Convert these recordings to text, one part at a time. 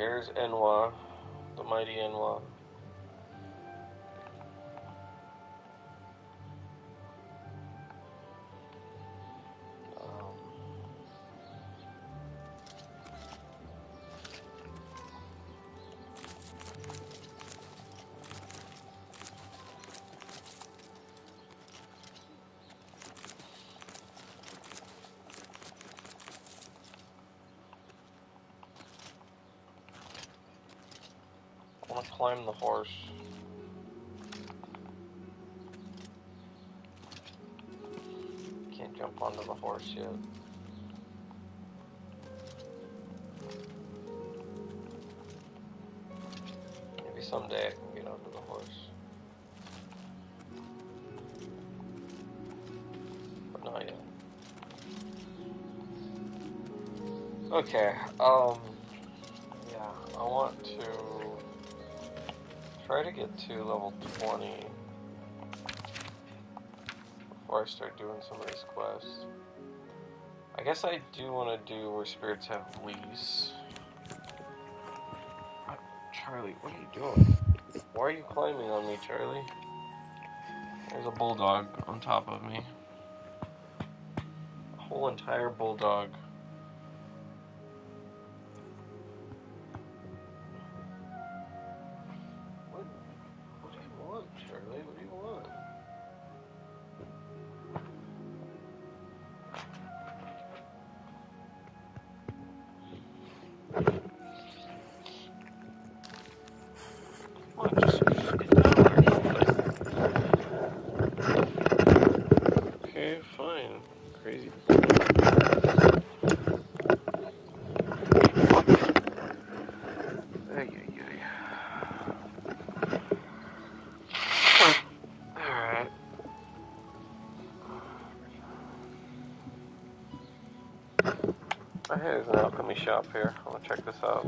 Here's Enwa, the mighty Enwa. I want to climb the horse. Can't jump onto the horse yet. Maybe someday I can get onto the horse. But not yet. Okay, yeah, I want to try to get to level 20 before I start doing some of these quests. I guess I do want to do where spirits have lease. Charlie, what are you doing? Why are you climbing on me, Charlie? There's a bulldog on top of me. A whole entire bulldog. What do you want, Charlie? What do you want? Come on, just get down there. Okay, fine. Crazy. Alright. Oh, hey, there's an alchemy shop here. I want to check this out.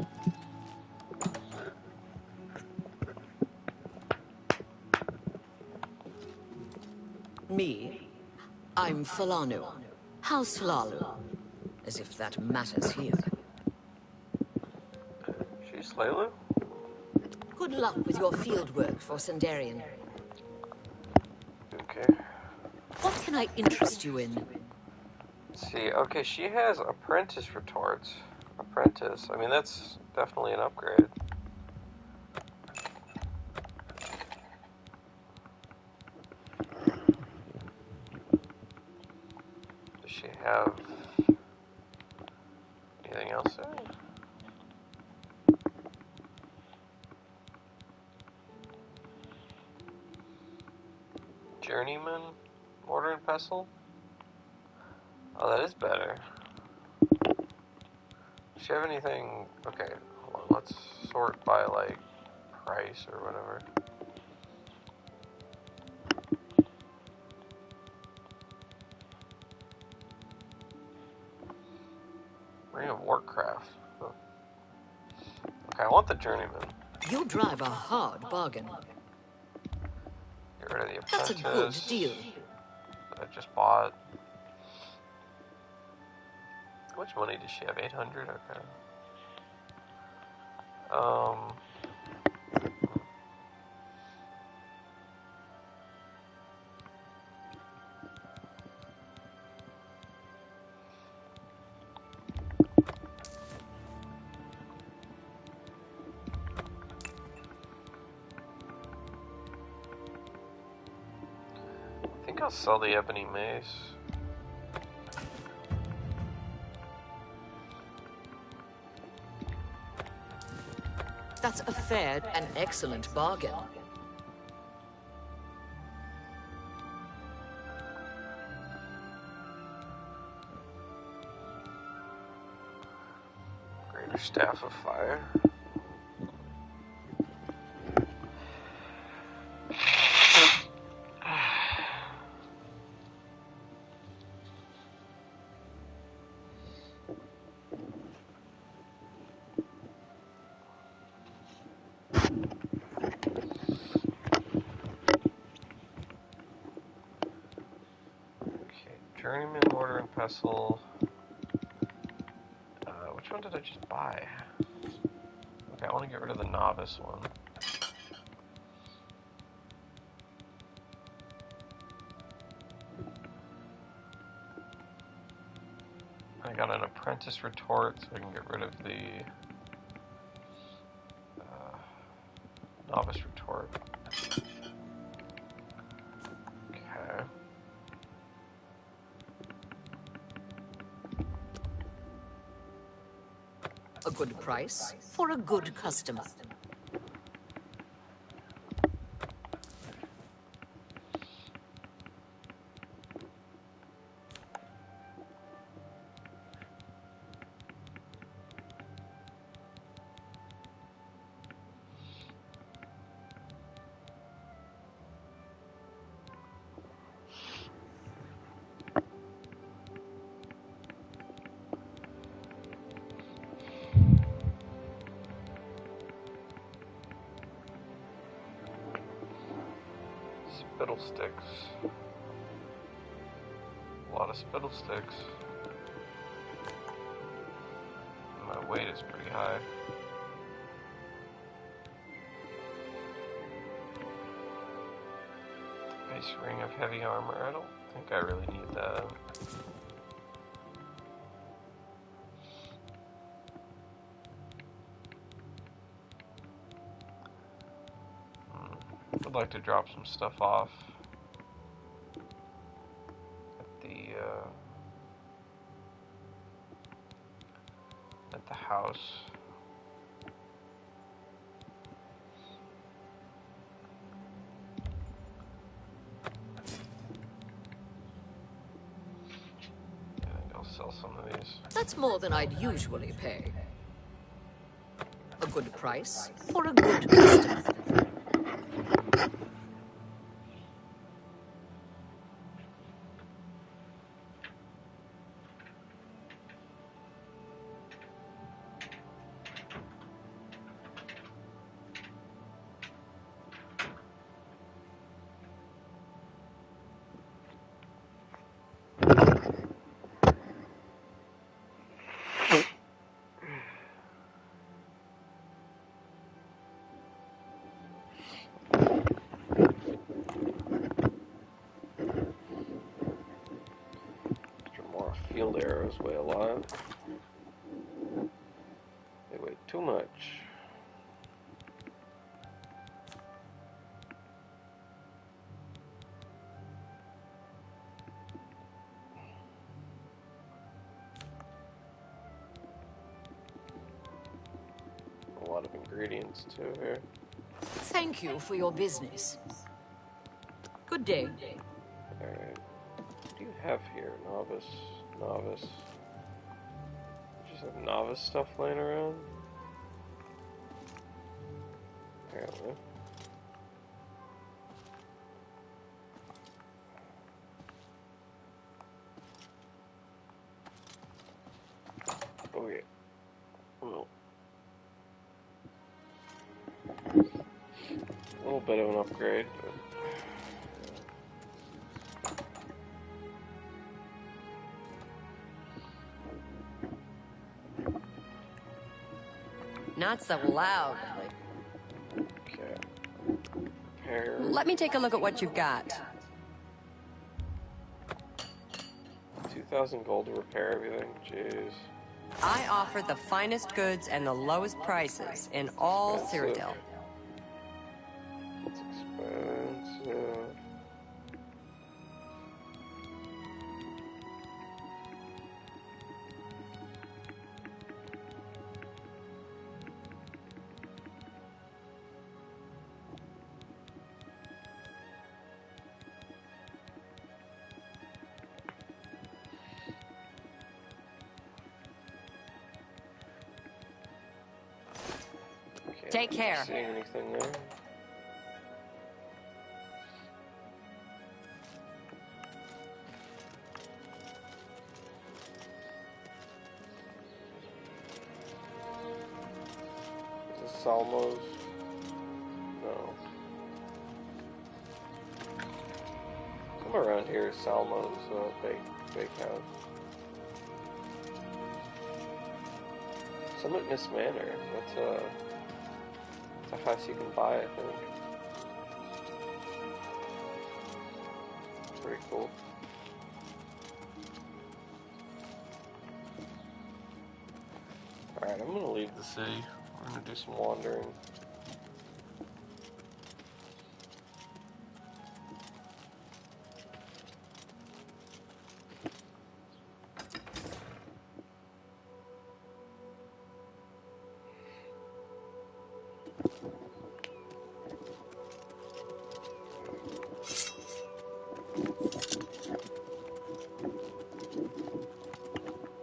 Me? I'm Falanu. House Lalu. As if that matters here. She's Layla? Good luck with your field work for Sundarian. Okay. What can I interest you in? Let's see. Okay, she has apprentice retorts. Apprentice. I mean, that's definitely an upgrade. Does she have anything else there? Journeyman? Mortar and pestle? Oh, that is better. Does she have anything? Okay, hold on. Let's sort by, like, price or whatever. Ring of Warcraft. Huh. Okay, I want the Journeyman. You drive a hard bargain. Get rid of the That's a apprentice. good deal. That I just bought. How much money does she have? 800? Okay. I think I'll sell the ebony mace. That's a fair and excellent bargain. Greater Staff of Fire. Journeyman, Mortar, and Pestle. Which one did I just buy? Okay, I want to get rid of the novice one. I got an apprentice retort, so I can get rid of the novice retort. Okay. A good price for a good customer. Spittle sticks. A lot of spittle sticks. My weight is pretty high. Base ring of heavy armor. I don't think I really need that. I'd like to drop some stuff off at the house. I think I'll sell some of these. That's more than I'd usually pay. A good price for a good customer. Field arrows weigh a lot. They weigh too much. A lot of ingredients too here. Thank you for your business. Good day. Alright. What do you have here? Novice. Just have novice stuff laying around? Apparently. Okay. Well. A little bit of an upgrade, but... Not so loud. Okay. Repair. Let me take a look at what you've got. 2,000 gold to repair everything. Jeez. I offer the finest goods and the lowest prices in all Cyrodiil. It's expensive. Take care. Seeing anything there? Is this Salmo's? No. Somewhere around here is Salmo's bake house. Summit Miss Manor. That's the highest you can buy, I think. Pretty cool. Alright, I'm gonna leave the city. We're gonna do some wandering.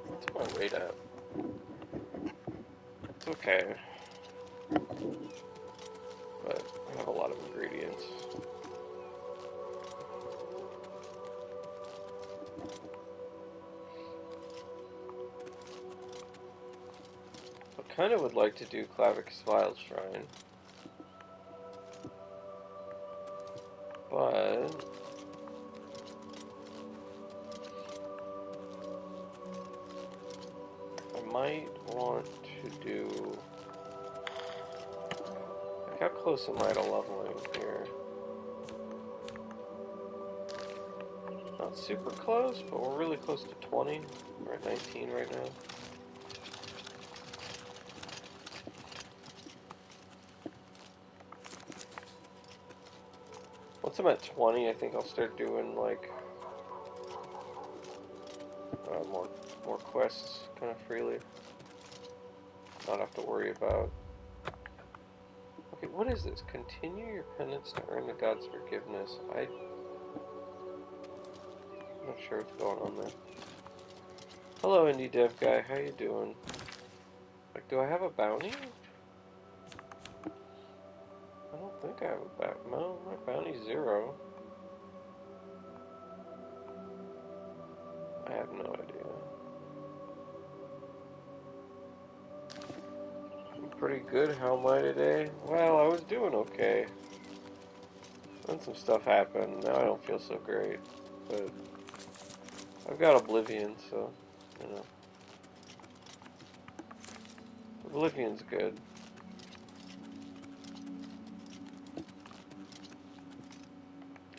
What's my weight at? It's okay. But I have a lot of ingredients. I kind of would like to do Clavicus Vile's Shrine. But I might want to do... Like, how close am I to leveling here? Not super close, but we're really close to 20. We're at 19 right now. Once I'm at 20, I think I'll start doing, like, more quests kind of freely. Not have to worry about... Okay, what is this? Continue your penance to earn the god's forgiveness. I'm not sure what's going on there. Hello, indie dev guy. How you doing? Like, do I have a bounty? I don't think I have a bounty. No, my bounty's 0. I have no idea. I'm pretty good. How am I today? Well, I was doing okay. Then some stuff happened. Now I don't feel so great. But I've got Oblivion, so, you know. Oblivion's good.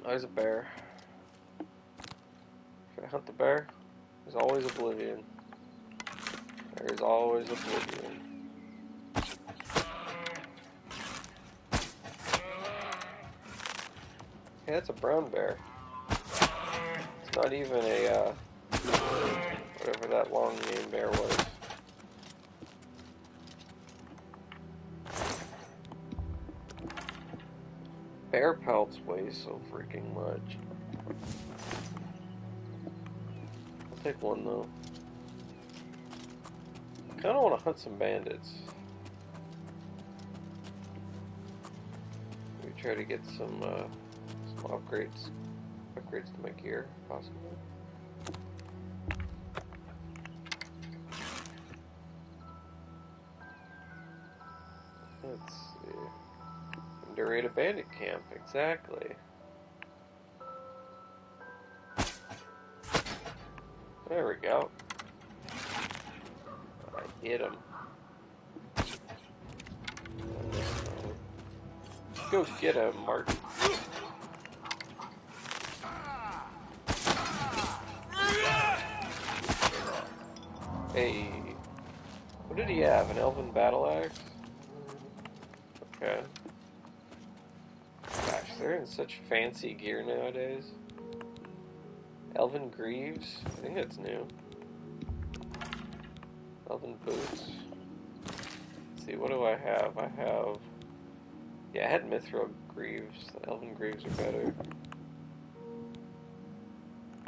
Oh, there's a bear. Should I hunt the bear? There's always Oblivion. There's always Oblivion. Hey, that's a brown bear. It's not even a, whatever that long name bear was. Bear pelts weigh so freaking much. I'll take one though. I kinda wanna hunt some bandits. Maybe try to get some upgrades to my gear, possibly. Let's see. Underrate a bandit camp, exactly. There we go. I hit him. Go get him, Martin. Hey. What did he have? An elven battle axe? Okay. Gosh, they're in such fancy gear nowadays. Elven greaves? I think that's new. Elven boots. Let's see, what do I have? I have... Yeah, I had mithril greaves. The elven greaves are better.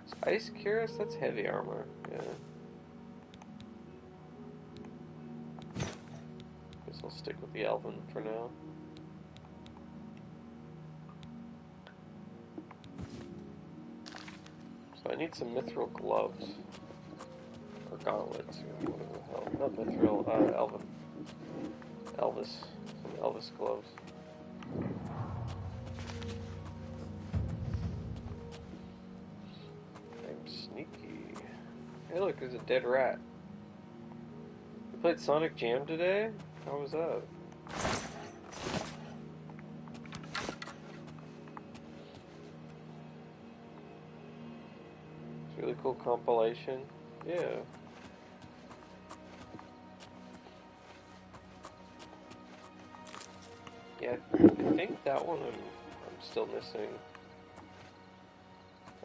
Is ice cuirass? That's heavy armor. Yeah. Guess I'll stick with the elven for now. So I need some mithril gloves. Or gauntlets, whatever the hell. Not mithril, elven. Elvis. Some Elvis gloves. I'm sneaky. Hey look, there's a dead rat. You played Sonic Jam today? How was that? Really cool compilation. Yeah. Yeah, I think that one I'm still missing.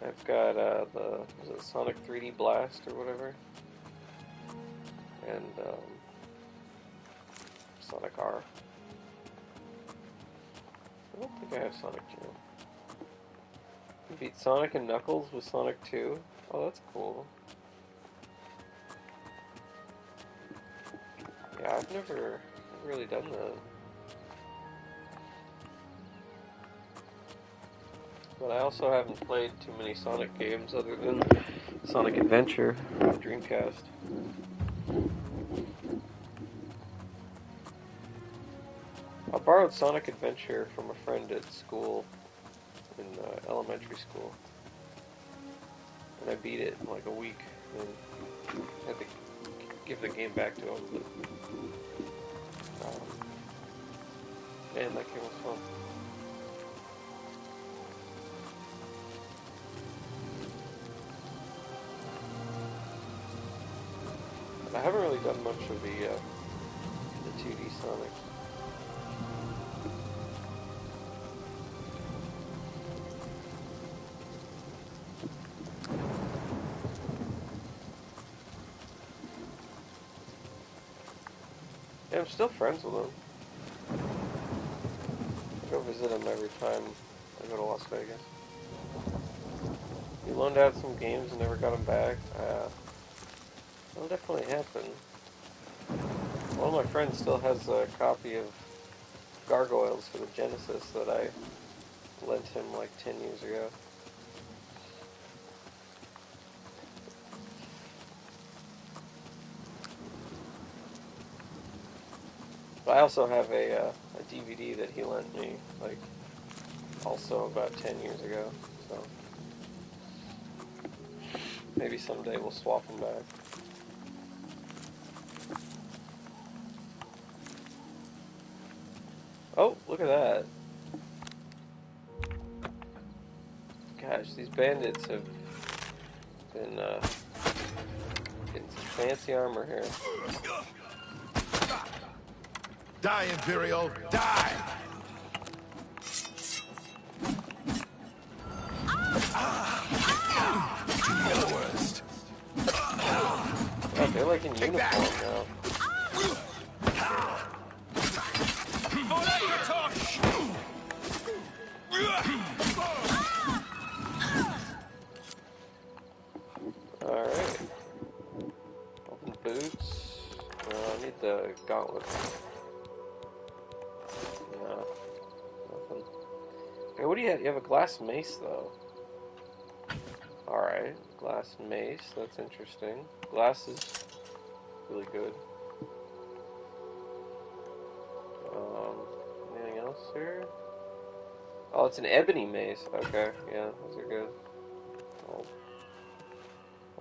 I've got was it Sonic 3D Blast or whatever? And Sonic R. I don't think I have Sonic Jam. You beat Sonic and Knuckles with Sonic 2? Oh, that's cool. Yeah, I've never really done that. But I also haven't played too many Sonic games other than Sonic Adventure on Dreamcast. I borrowed Sonic Adventure from a friend at school, in elementary school. And I beat it in like a week, and had to give the game back to him. But, man, that game was fun. I haven't really done much of the 2D Sonic. Yeah, I'm still friends with him. I go visit him every time I go to Las Vegas. He loaned out some games and never got them back. That'll definitely happen. One of my friends still has a copy of Gargoyles for the Genesis that I lent him like 10 years ago. But I also have a DVD that he lent me, like, also about 10 years ago, so maybe someday we'll swap them back. Oh, look at that. Gosh, these bandits have been getting some fancy armor here. Die, Imperial! Die! You're the worst. Oh, they're like in uniform now. Alright. Open boots. I need the gauntlets. No. Nothing. Hey, what do you have? You have a glass mace, though. Alright. Glass mace. That's interesting. Glass is really good. Anything else here? Oh, it's an ebony mace. Okay, yeah, those are good. I'll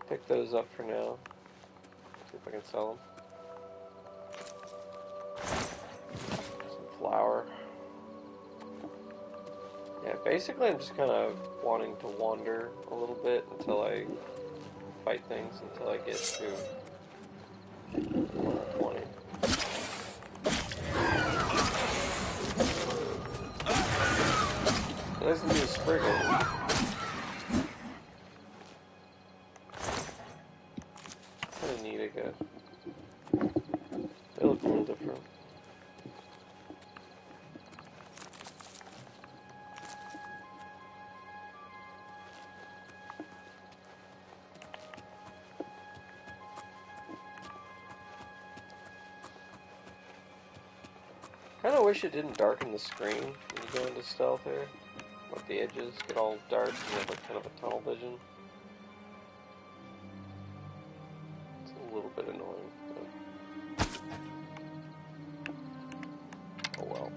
pick those up for now. See if I can sell them. Some flour. Yeah, basically I'm just kind of wanting to wander a little bit until I fight things, until I get to level 20. There's the new Spriggan. Kind of neat, I guess. They look a little different. Kind of wish it didn't darken the screen when you go into stealth here. Like the edges get all dark and you have like kind of a tunnel vision. It's a little bit annoying, but oh well.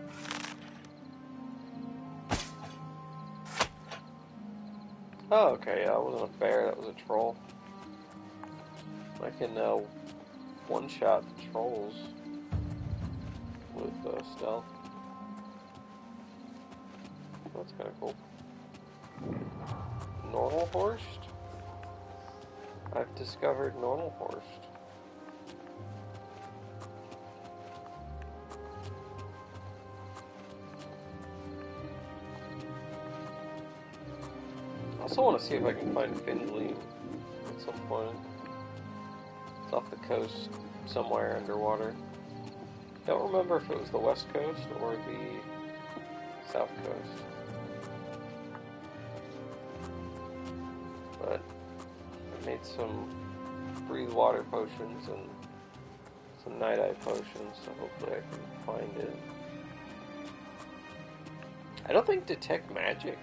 Oh, okay, yeah, that wasn't a bear, that was a troll. I can one-shot trolls with stealth. That's kind of cool. Normal horsed? I've discovered normal horse. I also want to see if I can find Findley at some point. It's off the coast, somewhere underwater. Don't remember if it was the west coast or the south coast. But I made some breathe water potions and some night eye potions, so hopefully I can find it. I don't think detect magic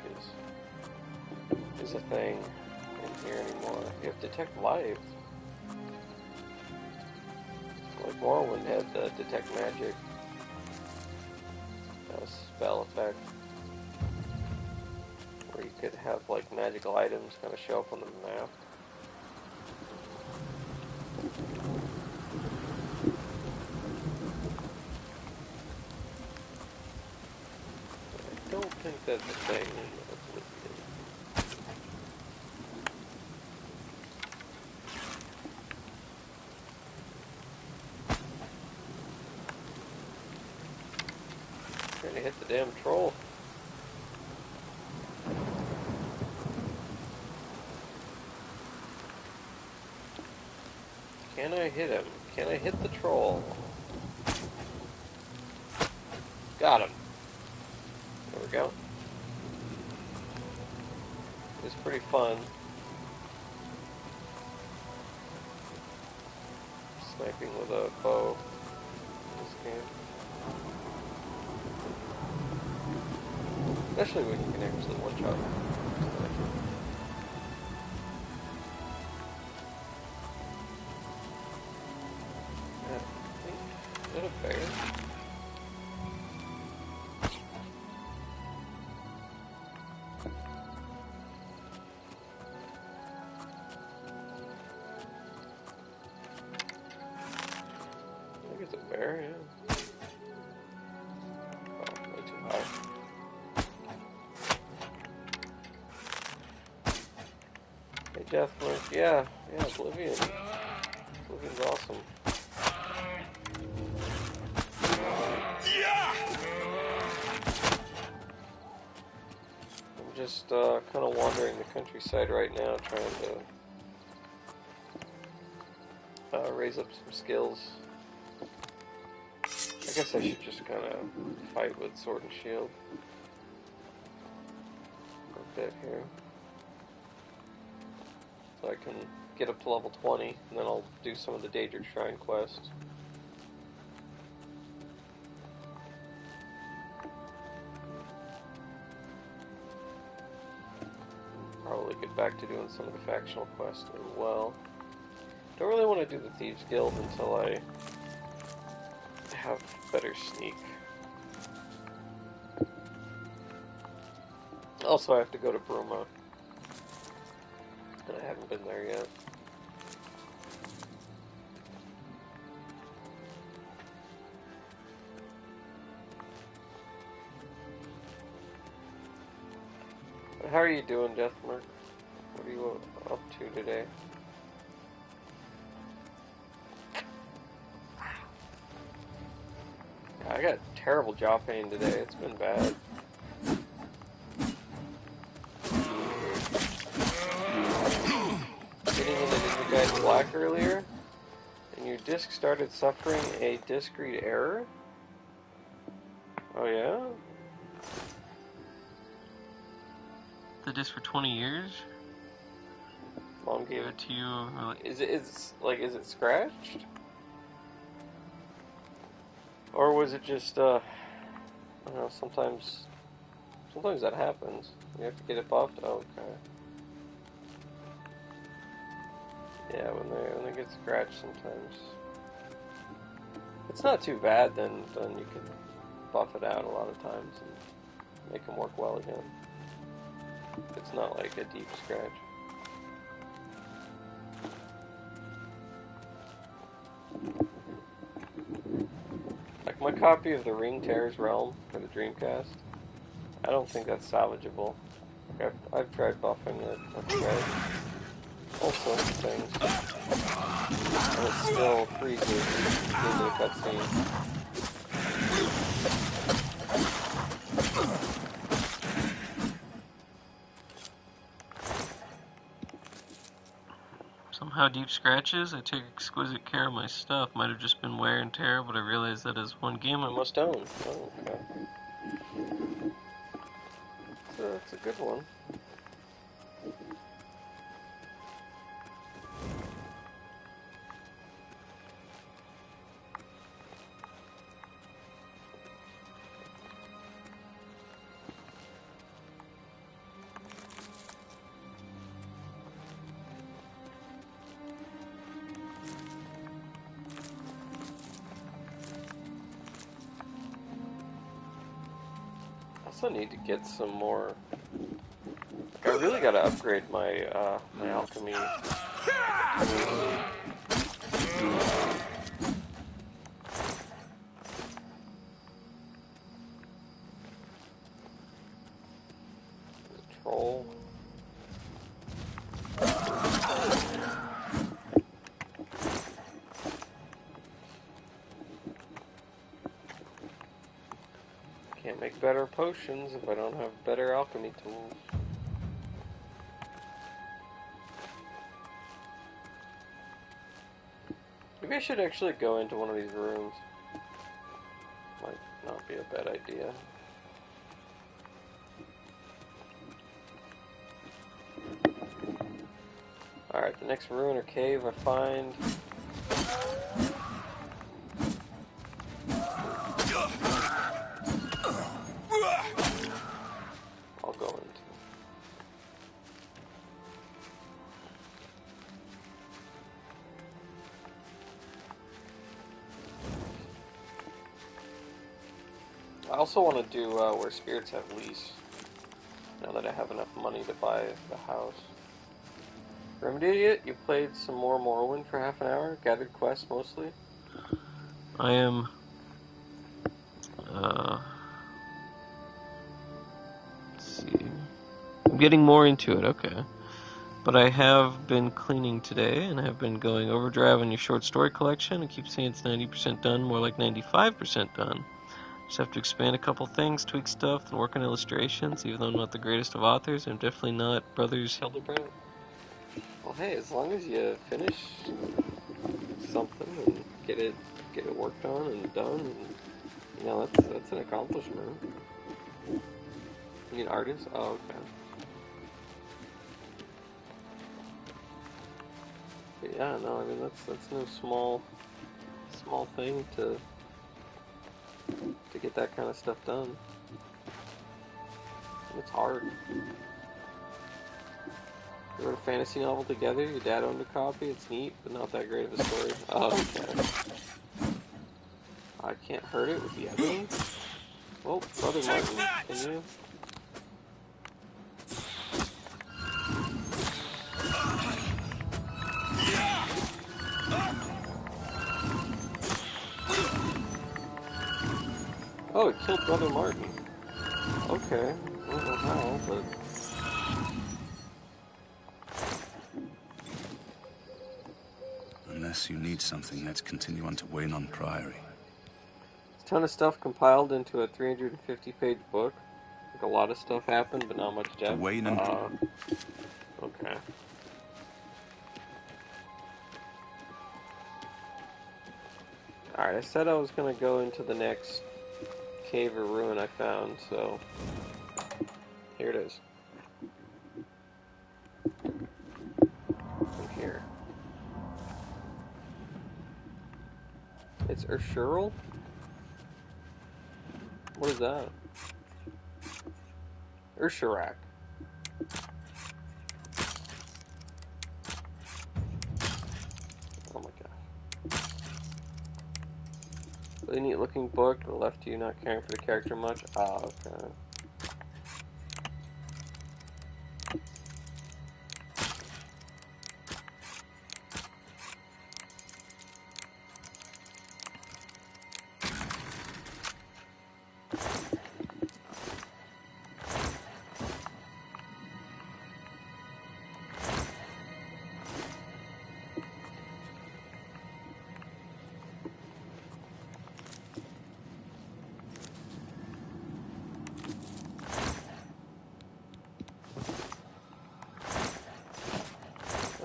is a thing in here anymore. You have detect life. Like Morrowind had the detect magic. That was a spell effect. Where you could have like magical items kind of show up on the map. I don't think that's a thing in Oblivion. Trying to hit the damn troll. Can I hit him? Can I hit the troll? Got him. There we go. It's pretty fun. Sniping with a bow in this game. Especially when you can actually one-shot. Is that a bear? I think it's a bear, yeah. Oh, way too high. Hey, Deathmark, yeah, Oblivion. Oblivion's awesome. I'm just kind of wandering the countryside right now, trying to raise up some skills. I guess I should just kind of fight with sword and shield a bit here. So I can get up to level 20, and then I'll do some of the Daedric Shrine quest. Probably get back to doing some of the factional quests as well. Don't really want to do the Thieves Guild until I have better sneak. Also, I have to go to Bruma. And I haven't been there yet. How are you doing, Deathmark? What are you up to today? I got terrible jaw pain today. It's been bad. Getting into the guy's black earlier, and your disc started suffering a disc read error? Oh yeah? The disc for 20 years? Mom gave it to you. Is it scratched? Or was it just, I don't know, sometimes that happens. You have to get it buffed? Oh, okay. Yeah, when they get scratched sometimes. It's not too bad, then you can buff it out a lot of times and make them work well again. It's not like a deep scratch. Like my copy of the Ring Tears Realm for the Dreamcast, I don't think that's salvageable. I've tried buffing it. I've tried all sorts of things. And it still freezes in the cutscene. Somehow deep scratches. I take exquisite care of my stuff. Might have just been wear and tear, but I realized that as one game I must own. Oh, okay. So that's a good one. I also need to get some more. Like, I really gotta upgrade my my alchemy. Troll. Can't make better potions if I don't have better alchemy tools. Maybe I should actually go into one of these rooms. Might not be a bad idea. Alright, the next ruin or cave I find. I'll go into. I also want to do where spirits have lease. Now that I have enough money to buy the house. Remedy, you played some more Morrowind for half an hour? Gathered quests mostly? I am, let's see. I'm getting more into it, okay. But I have been cleaning today, and I have been going overdrive on your short story collection. I keep saying it's 90% done, more like 95% done. Just have to expand a couple things, tweak stuff, and work on illustrations. Even though I'm not the greatest of authors, I'm definitely not Brothers Hildebrandt. Well, hey, as long as you finish something and get it worked on and done, and, you know, that's an accomplishment. You mean artist? Oh, okay. But yeah, no, I mean that's no small thing to get that kind of stuff done. It's hard. You wrote a fantasy novel together, your dad owned a copy, it's neat, but not that great of a story. Oh, okay. I can't hurt it with the ebony? Well, Brother Martin, can you? Oh, it killed Brother Martin. Okay. I don't know how, but... Unless you need something, let's continue on to Waynon Priory. A ton of stuff compiled into a 350-page book. Like a lot of stuff happened, but not much depth. Okay. Alright, I said I was gonna go into the next cave or ruin I found, so... Here it is. From here. It's Urshurl? What is that? Ursharak. Oh my god. Really neat looking book, but left you not caring for the character much. Ah, okay.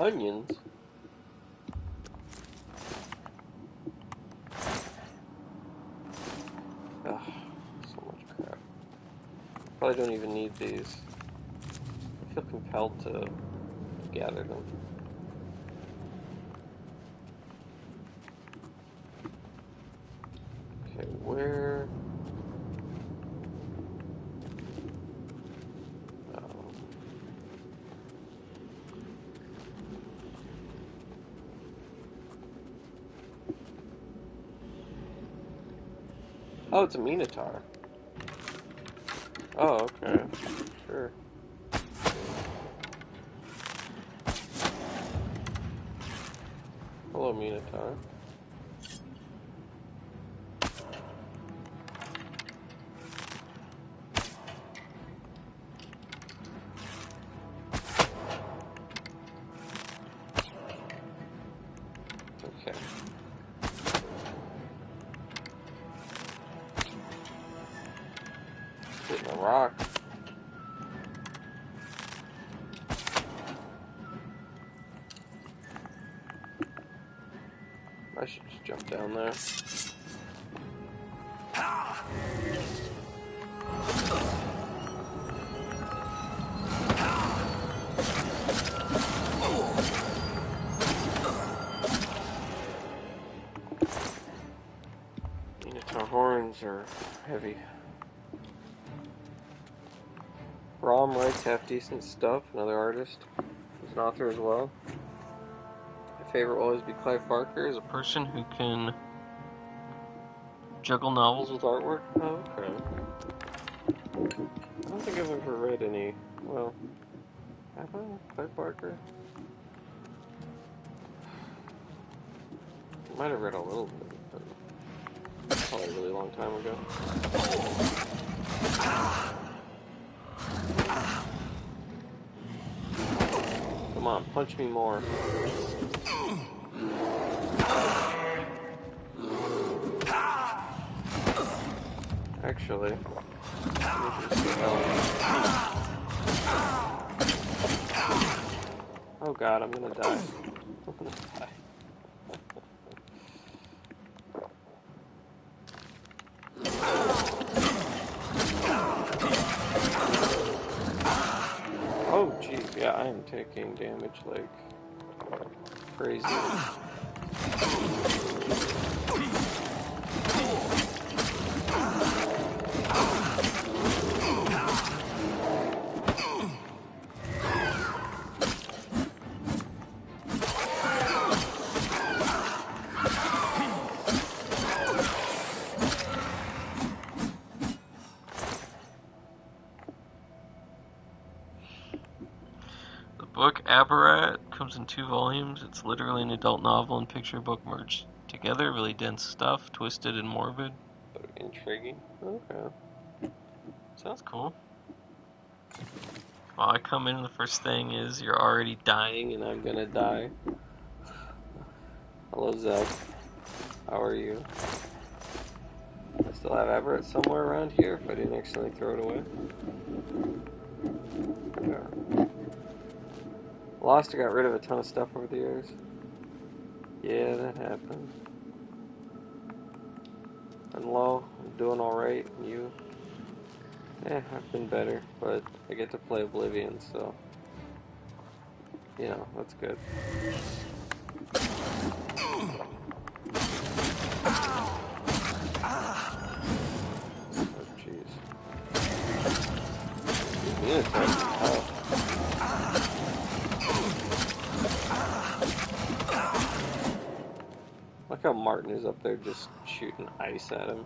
Onions? Ugh, so much crap. Probably don't even need these. I feel compelled to gather them. Okay, where... Oh, it's a Minotaur. Oh, okay. Sure. Hello, Minotaur. Okay. Hitting a rock. I should just jump down there. Minotaur horns are heavy. Rom writes half decent stuff, another artist. He's an author as well. My favorite will always be Clive Barker as a person who can juggle novels with artwork. Oh, okay. I don't think I've ever read any. Well, have I? Clive Barker? I might have read a little bit, but probably a really long time ago. Come on, punch me more. Actually, let me just see how... Oh god, I'm gonna die. I'm gonna die. Oh jeez, yeah, I am taking damage like crazy. Book Apparat comes in 2 volumes. It's literally an adult novel and picture book merged together. Really dense stuff, twisted and morbid. But intriguing. Okay. Sounds cool. Well, I come in and the first thing is you're already dying and I'm gonna die. Hello, Zeb. How are you? I still have Everett somewhere around here if I didn't accidentally throw it away. Yeah. Lost or got rid of a ton of stuff over the years. Yeah, that happened. And low, I'm doing alright, and you? I've been better, but I get to play Oblivion, so... You know, that's good. Oh, jeez. These Minotaurs are tough. Look how Martin is up there just shooting ice at him.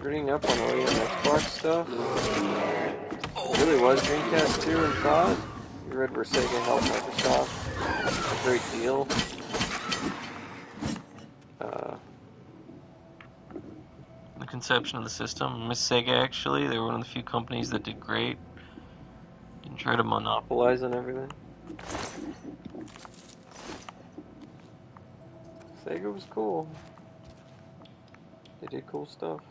reading up on OEM Xbox stuff. It really was Dreamcast 2 and thought. You read where Sega helped Microsoft. A great deal. The conception of the system. Miss Sega, actually, they were one of the few companies that did great. Didn't try to monopolize on everything. Sega was cool. They did cool stuff.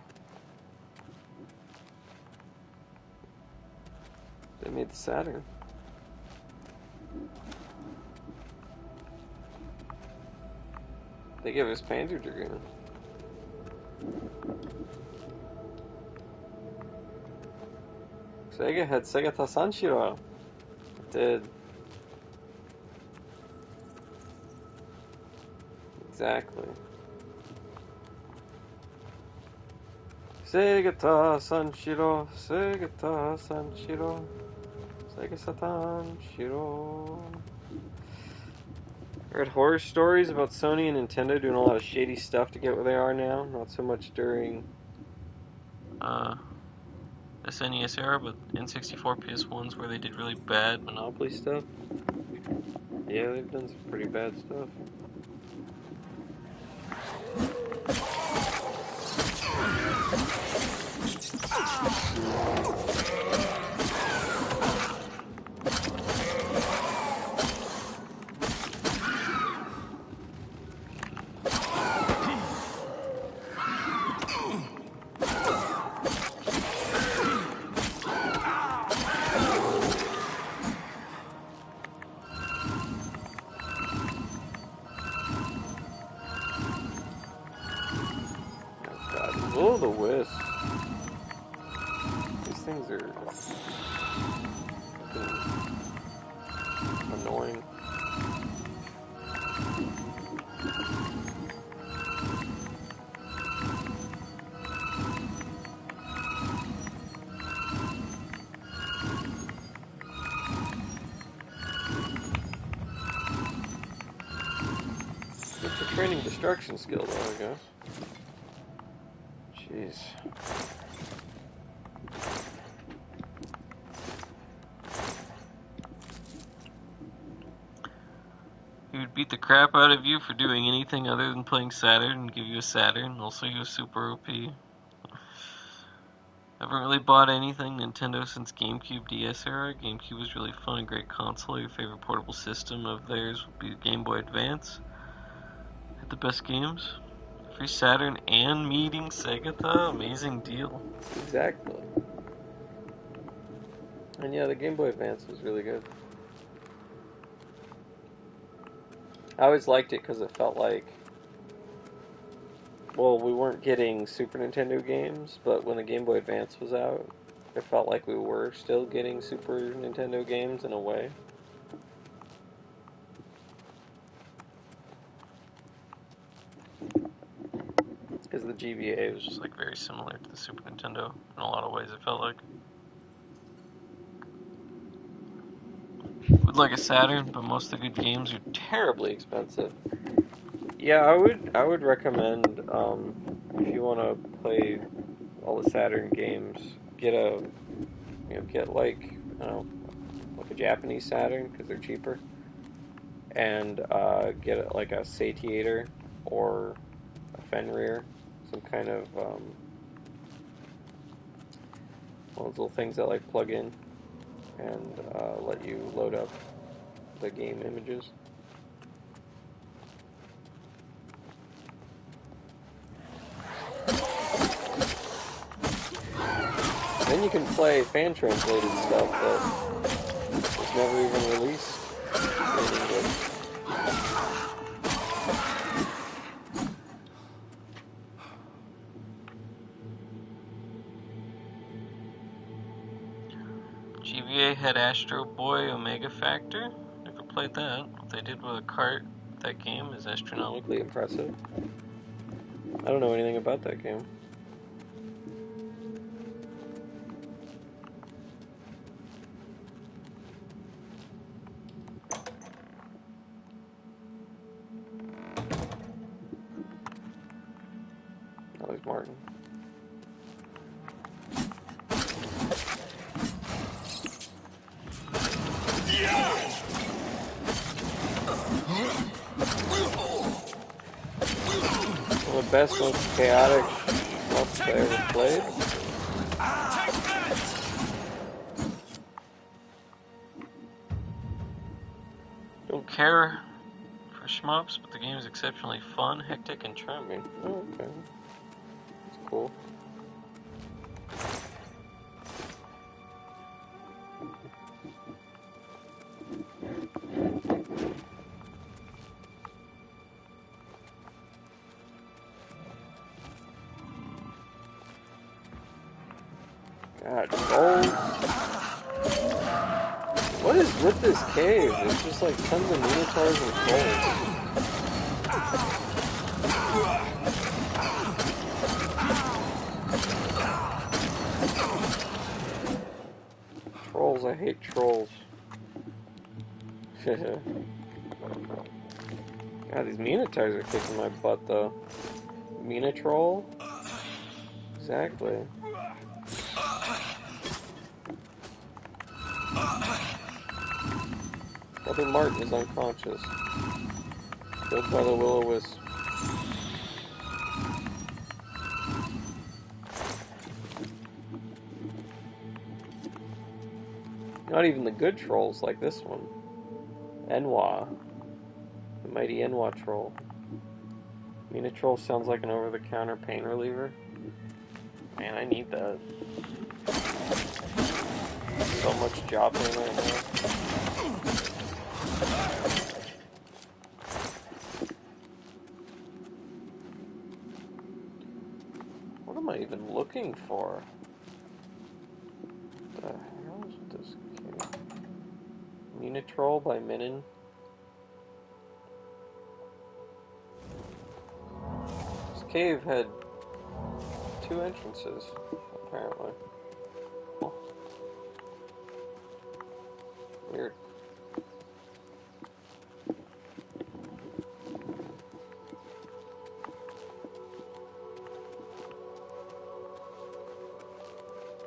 They made the Saturn. They gave us Panzer Dragoon. Sega had Sega Sanshiro. It did. Exactly. Sega Sanshiro, Sega Sanshiro, Sega Sanshiro. I read horror stories about Sony and Nintendo doing a lot of shady stuff to get where they are now. Not so much during SNES era, but N64 PS1s where they did really bad Monopoly stuff. Yeah, they've done some pretty bad stuff. Oh, the wisp. These things are annoying. Good for training destruction skill, though, I guess. Jeez. He would beat the crap out of you for doing anything other than playing Saturn and give you a Saturn. Also, he was super OP. I haven't really bought anything Nintendo since GameCube DS era. GameCube was really fun and great console. Your favorite portable system of theirs would be Game Boy Advance. Had the best games. Free Saturn and meeting Sega. Amazing deal. Exactly. And yeah, the Game Boy Advance was really good. I always liked it because it felt like, well, we weren't getting Super Nintendo games, but when the Game Boy Advance was out, it felt like we were still getting Super Nintendo games in a way. Because the GBA was Just like very similar to the Super Nintendo in a lot of ways, it felt like. Would like a Saturn, but most of the good games are terribly expensive. Yeah, I would recommend if you want to play all the Saturn games, get like like a Japanese Saturn because they're cheaper, and get like a satiator or a Fenrir, some kind of one of those little things that like plug in and let you load up the game images. Then you can play fan translated stuff that was never even released in English. GBA had Astro Boy Omega Factor. Never played that. What they did with a cart, that game is astronomically Impressive. I don't know anything about that game. Oh, there's Martin. best, most chaotic shmups I ever played. Don't care for shmups, but the game is exceptionally fun, hectic, and charming. Oh, okay. That's cool. God, trolls. What is with this cave? It's just like tons of minotaurs and trolls. Trolls, I hate trolls. God, these minotaurs are kicking my butt though. Minotroll? Exactly. Brother Martin is unconscious. Killed by the will-o-wisp. Not even the good trolls like this one. Enwa. The mighty Enwa troll. Minotroll sounds like an over-the-counter pain reliever. Man, I need that. So much job pain right now. What am I even looking for? What the hell is this cave? Minotroll by Minin. This cave had 2 entrances, apparently. Oh. Weird.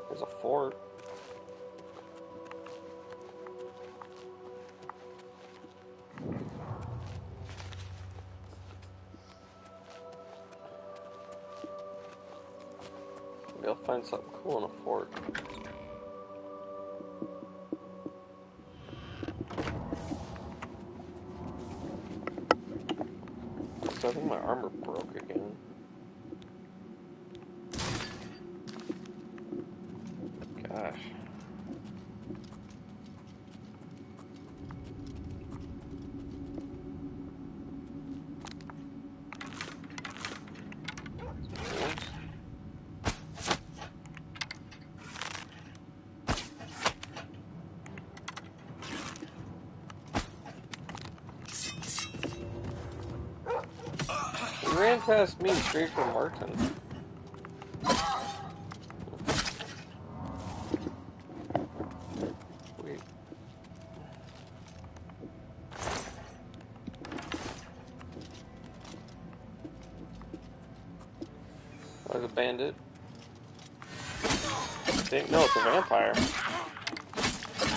There's a fort. Maybe I'll find something cool in a fort. So I think my armor broke again. Gosh. He ran past me straight from Martin. Wait. Oh, there's a bandit. No, it's a vampire.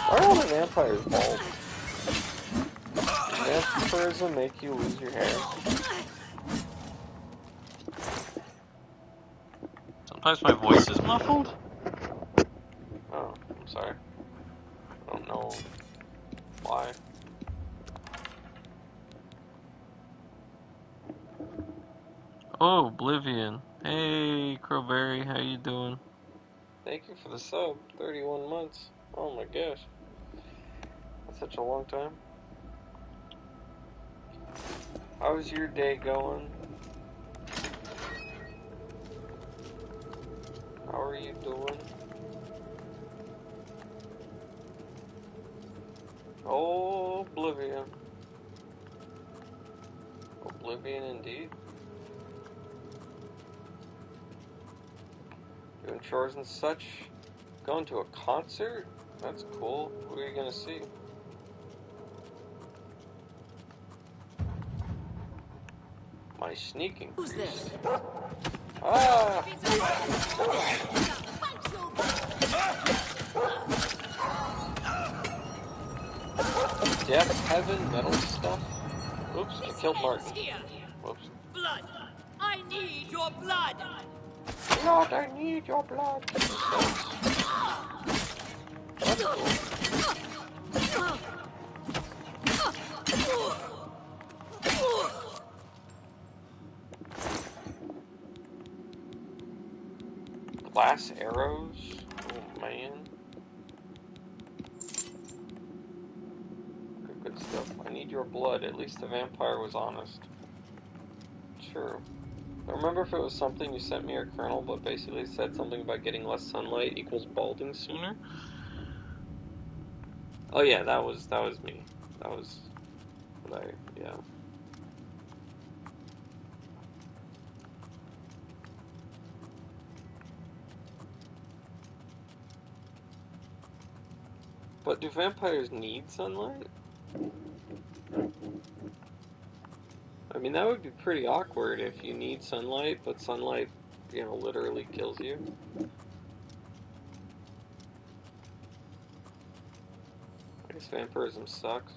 Why are all the vampires bald? Does vampirism make you lose your hair? Sometimes my voice is muffled. Oh, I'm sorry. I don't know why. Oh, Oblivion. Hey, Crowberry, how you doing? Thank you for the sub. 31 months. Oh my gosh. That's such a long time. How's your day going? How are you doing? Oh, Oblivion. Oblivion indeed. Doing chores and such. Going to a concert? That's cool. What are you gonna see? My sneaking. Who's this? Ah! Death, heaven, metal stuff. Oops, I killed Martin. Whoops. Blood. I need your blood! Blood, I need your blood. That's cool. Glass arrows? Oh man. Good stuff. I need your blood. At least the vampire was honest. True. I don't remember if it was something you sent me or Colonel, but basically it said something about getting less sunlight equals balding sooner. Oh yeah, that was me. That was what yeah. But do vampires need sunlight? I mean, that would be pretty awkward if you need sunlight, but sunlight, literally kills you. I guess vampirism sucks.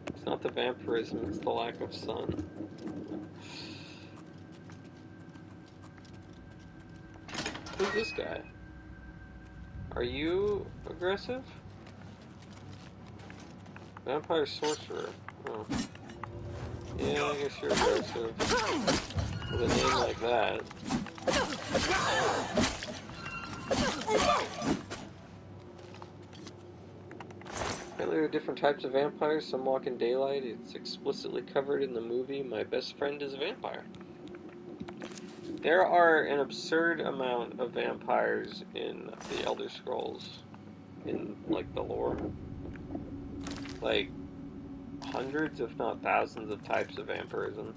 It's not the vampirism, it's the lack of sun. Who's this guy? Are you aggressive? Vampire sorcerer. Oh. Yeah, I guess you're aggressive. With a name like that. Apparently there are different types of vampires. Some walk in daylight. It's explicitly covered in the movie My Best Friend is a Vampire. There are an absurd amount of vampires in the Elder Scrolls. In, the lore. Hundreds, if not thousands, of types of vampirism.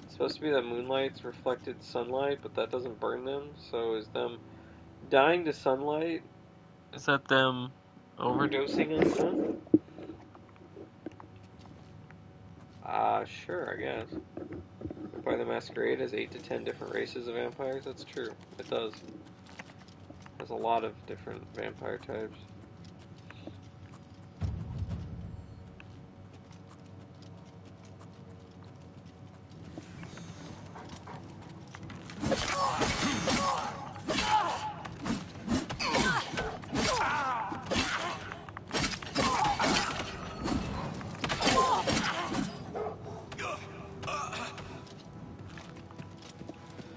It's supposed to be that moonlight's reflected sunlight, but that doesn't burn them, so is them dying to sunlight? Is that them overdosing on sun? Sure, I guess. Vampire the Masquerade has 8 to 10 different races of vampires. That's true. It does. There's a lot of different vampire types.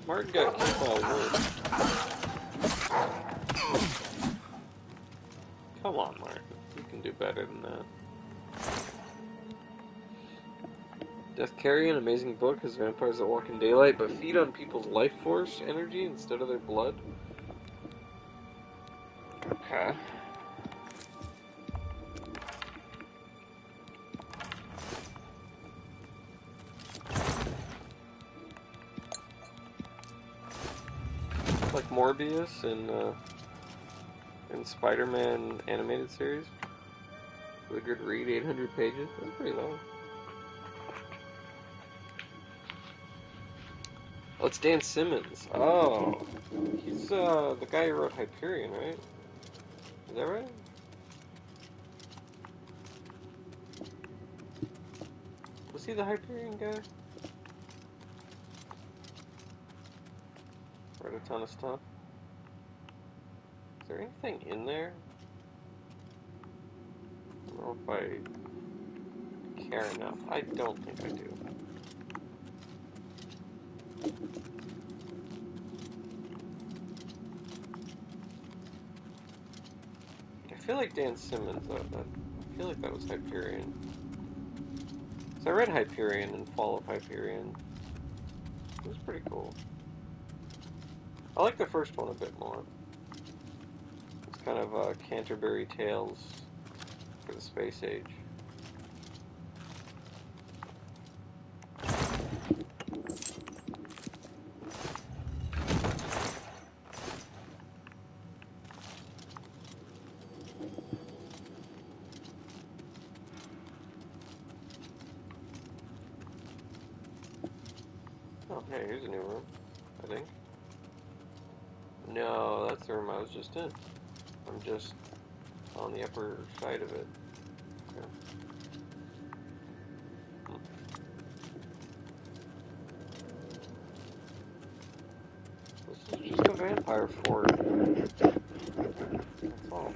Martin got killed by a wolf. Come on, Martin. You can do better than that. Death Carrion, amazing book, has vampires that walk in daylight but feed on people's life force energy instead of their blood. Okay. Like Morbius in Spider-Man animated series. With a good read, 800 pages. That's pretty long. Oh, it's Dan Simmons. Oh, he's the guy who wrote Hyperion, right? Is that right? Was he the Hyperion guy? Wrote a ton of stuff. Is there anything in there? I don't know if I care enough. I don't think I do. I feel like Dan Simmons, though. I feel like that was Hyperion. So I read Hyperion and Fall of Hyperion. It was pretty cool. I like the first one a bit more. It's kind of Canterbury Tales for the space age. Oh, Hey, here's a new room, I think. No, that's the room I was just in. I'm just on the upper side of it. Okay. This is just a vampire fort. That's all.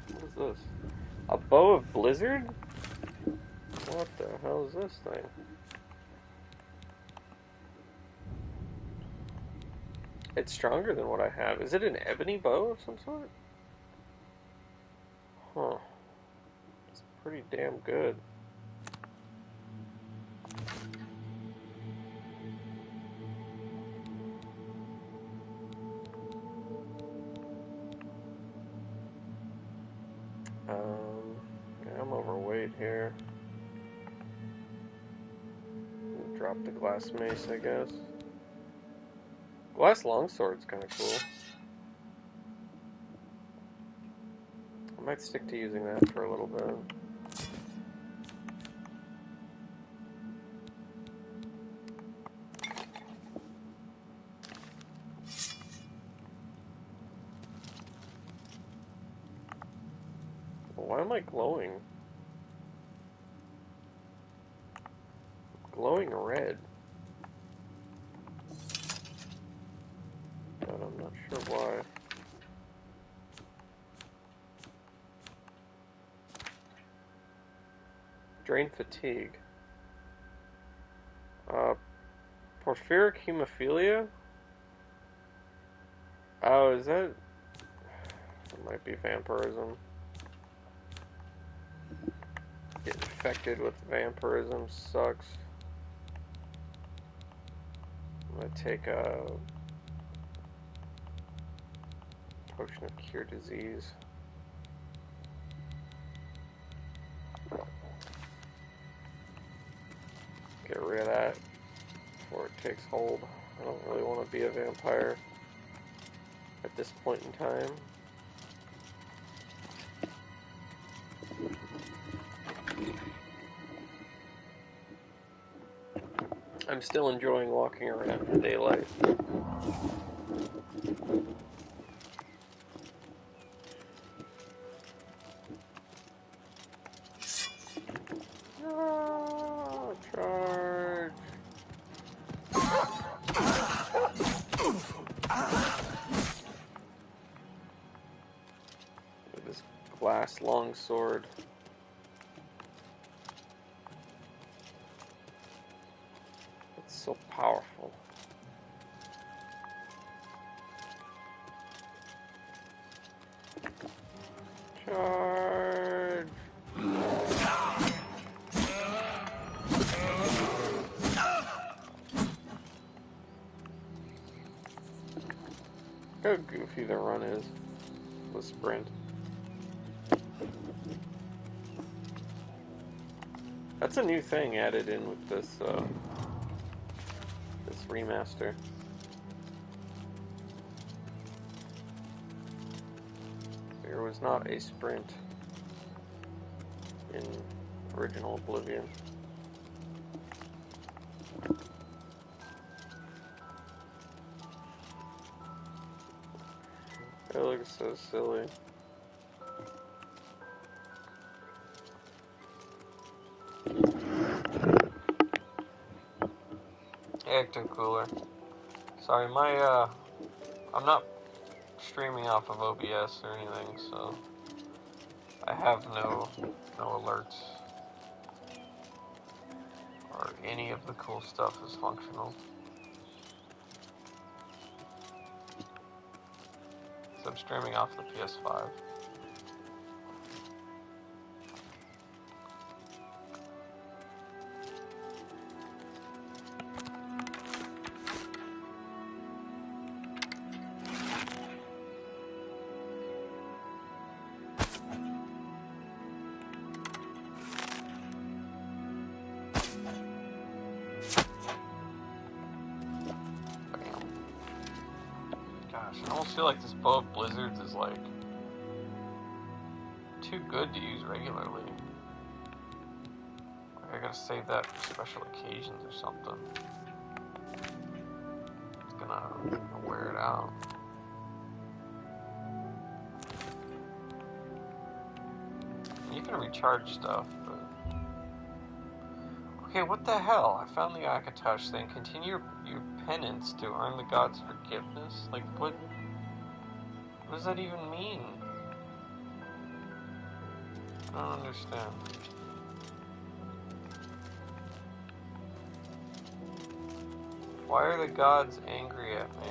What is this? A bow of blizzard? What the hell is this thing? It's stronger than what I have. Is it an ebony bow of some sort? Huh. It's pretty damn good. Yeah, I'm overweight here. Drop the glass mace, I guess. Glass longsword's kind of cool. I might stick to using that for a little bit. Why am I glowing? Glowing red. But I'm not sure why. Drain fatigue. Porphyric hemophilia? Oh, is that... It might be vampirism. Get infected with vampirism sucks. I'm gonna take a potion of cure disease. Get rid of that before it takes hold. I don't really want to be a vampire at this point in time. I'm still enjoying walking around in daylight. No, charge! With this glass longsword. It's so powerful. Charge! Look how goofy the run is. The sprint. That's a new thing added in with this this remaster. There was not a sprint in original Oblivion. It looks so silly. Ecto Cooler. Sorry, I'm not streaming off of OBS or anything, so I have no alerts or any of the cool stuff is functional. So I'm streaming off the PS5. I almost feel like this bow of blizzards is like too good to use regularly. Like I gotta save that for special occasions or something. gonna wear it out. You can recharge stuff, but... Okay, what the hell? I found the Akatosh thing. Continue your penance to earn the god's forgiveness? Like, what does that even mean? I don't understand. Why are the gods angry at me?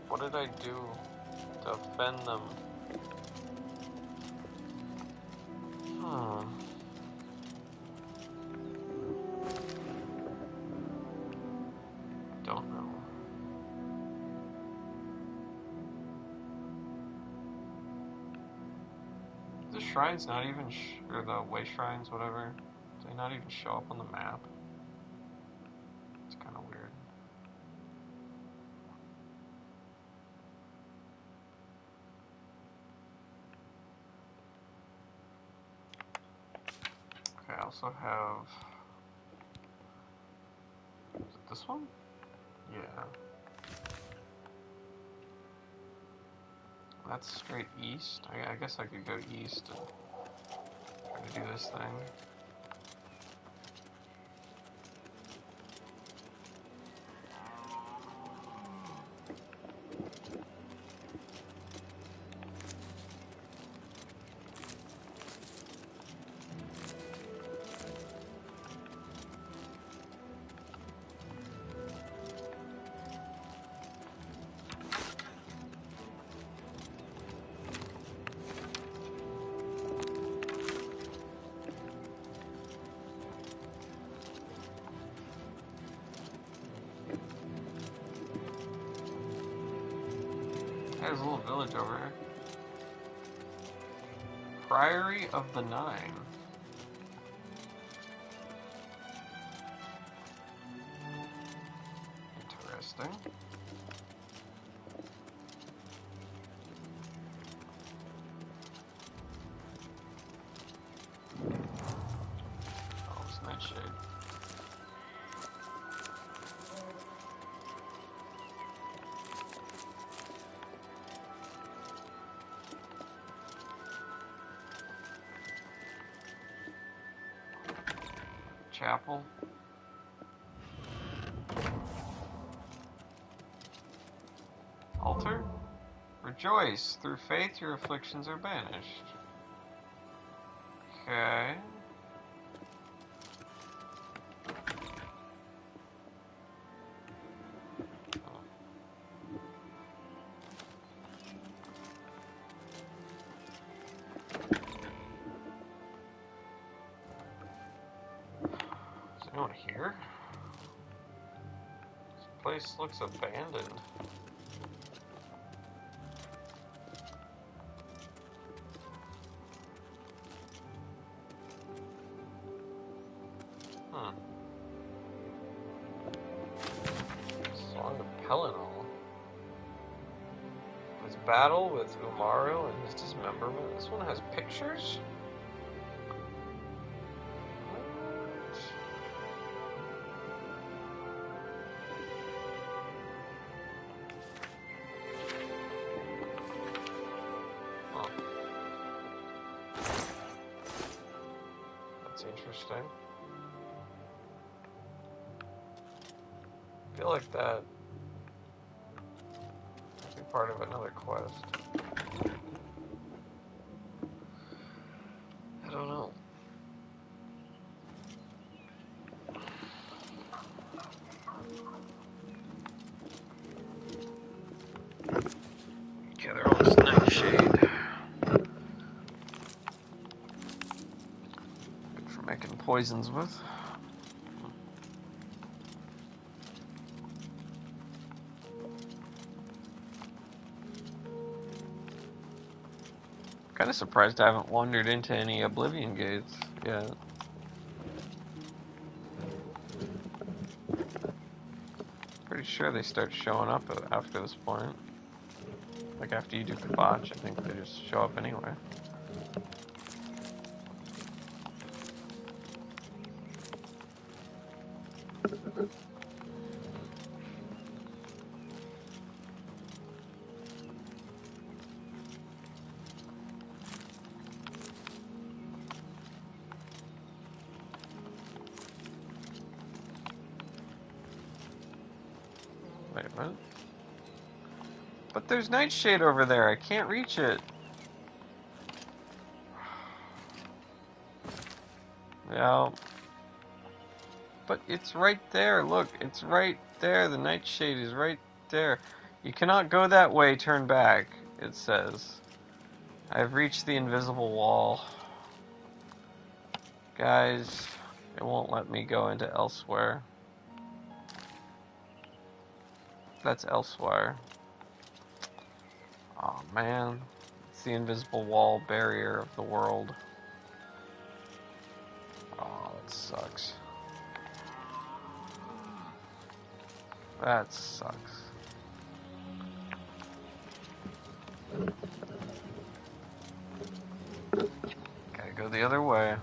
What did I do to offend them? Don't know. The shrines not even, or the way shrines, whatever, do they not even show up on the map? It's kind of weird. Okay, I also have... Is it this one? Yeah. That's straight east. I guess I could go east and try to do this thing. There's a little village over here. Priory of the Nine. Interesting. Oh, it's Nightshade. Chapel. Altar? Rejoice! Through faith your afflictions are banished. Okay. Is anyone here? This place looks abandoned. Song of Pelennor. His battle with Umaru and his dismemberment. This one has pictures? What? Oh. That's interesting. I feel like that might be part of another quest. I don't know. Okay, they're all just Nightshade. Good for making poisons with. Kind of surprised I haven't wandered into any Oblivion gates yet. Pretty sure they start showing up after this point. Like after you do Kabach, I think they just show up anyway. Wait a minute. But there's Nightshade over there. I can't reach it. Yeah. But it's right there. Look, it's right there. The Nightshade is right there. You cannot go that way. Turn back, it says. I've reached the invisible wall. Guys, it won't let me go into elsewhere. That's elsewhere. Oh man. It's the invisible wall barrier of the world. Oh, that sucks. That sucks. Gotta go the other way.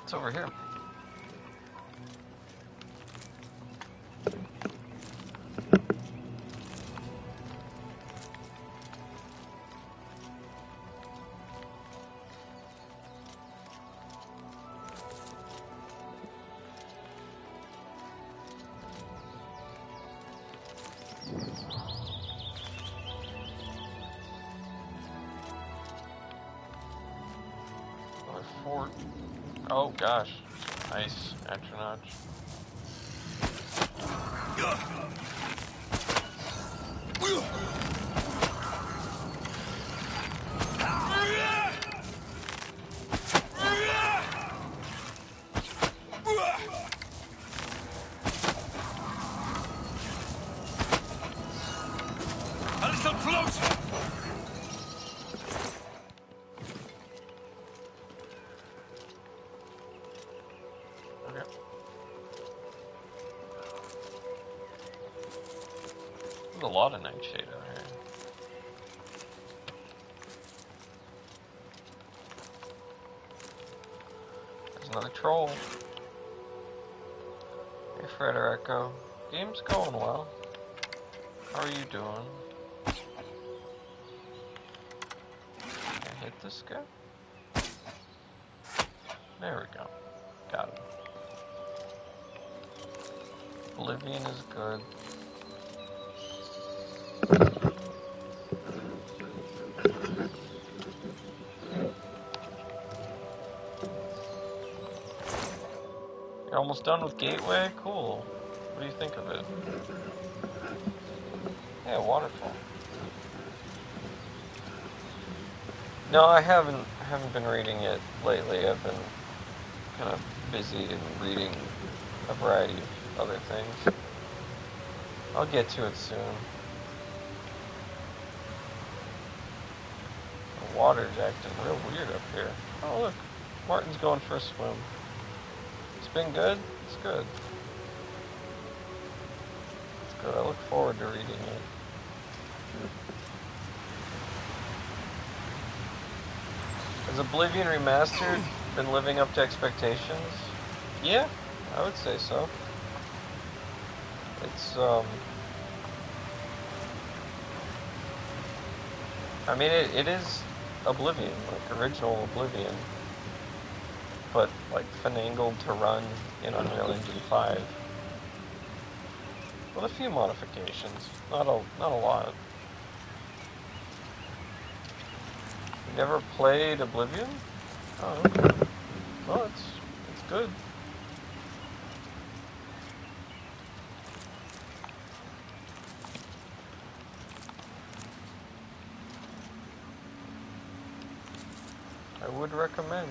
It's over here. Another fort. Oh gosh. Nice. Extra notch. A little closer! Okay. There's a lot of Nightshade out here. There's another troll. Hey Frederico. Game's going well. How are you doing? Can I hit this guy? There we go. Got him. Oblivion is good. You're almost done with Gateway? Cool. What do you think of it? Yeah, waterfall. No, I haven't been reading it lately. I've been kind of busy and reading a variety of other things. I'll get to it soon. The water's acting real weird up here. Oh look, Martin's going for a swim. It's been good? It's good. It's good. I look forward to reading it. Has Oblivion Remastered been living up to expectations? Yeah, I would say so. It's, I mean, it is Oblivion, like original Oblivion, but like finagled to run in Unreal Engine 5 with a few modifications, not a lot. You never played Oblivion? Oh, okay. Well, it's good. I would recommend.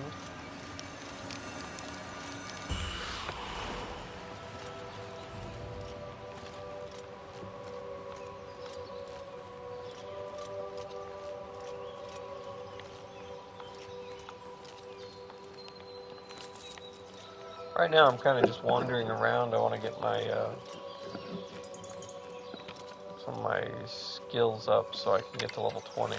Right now I'm kind of just wandering around. I want to get my some of my skills up so I can get to level 20.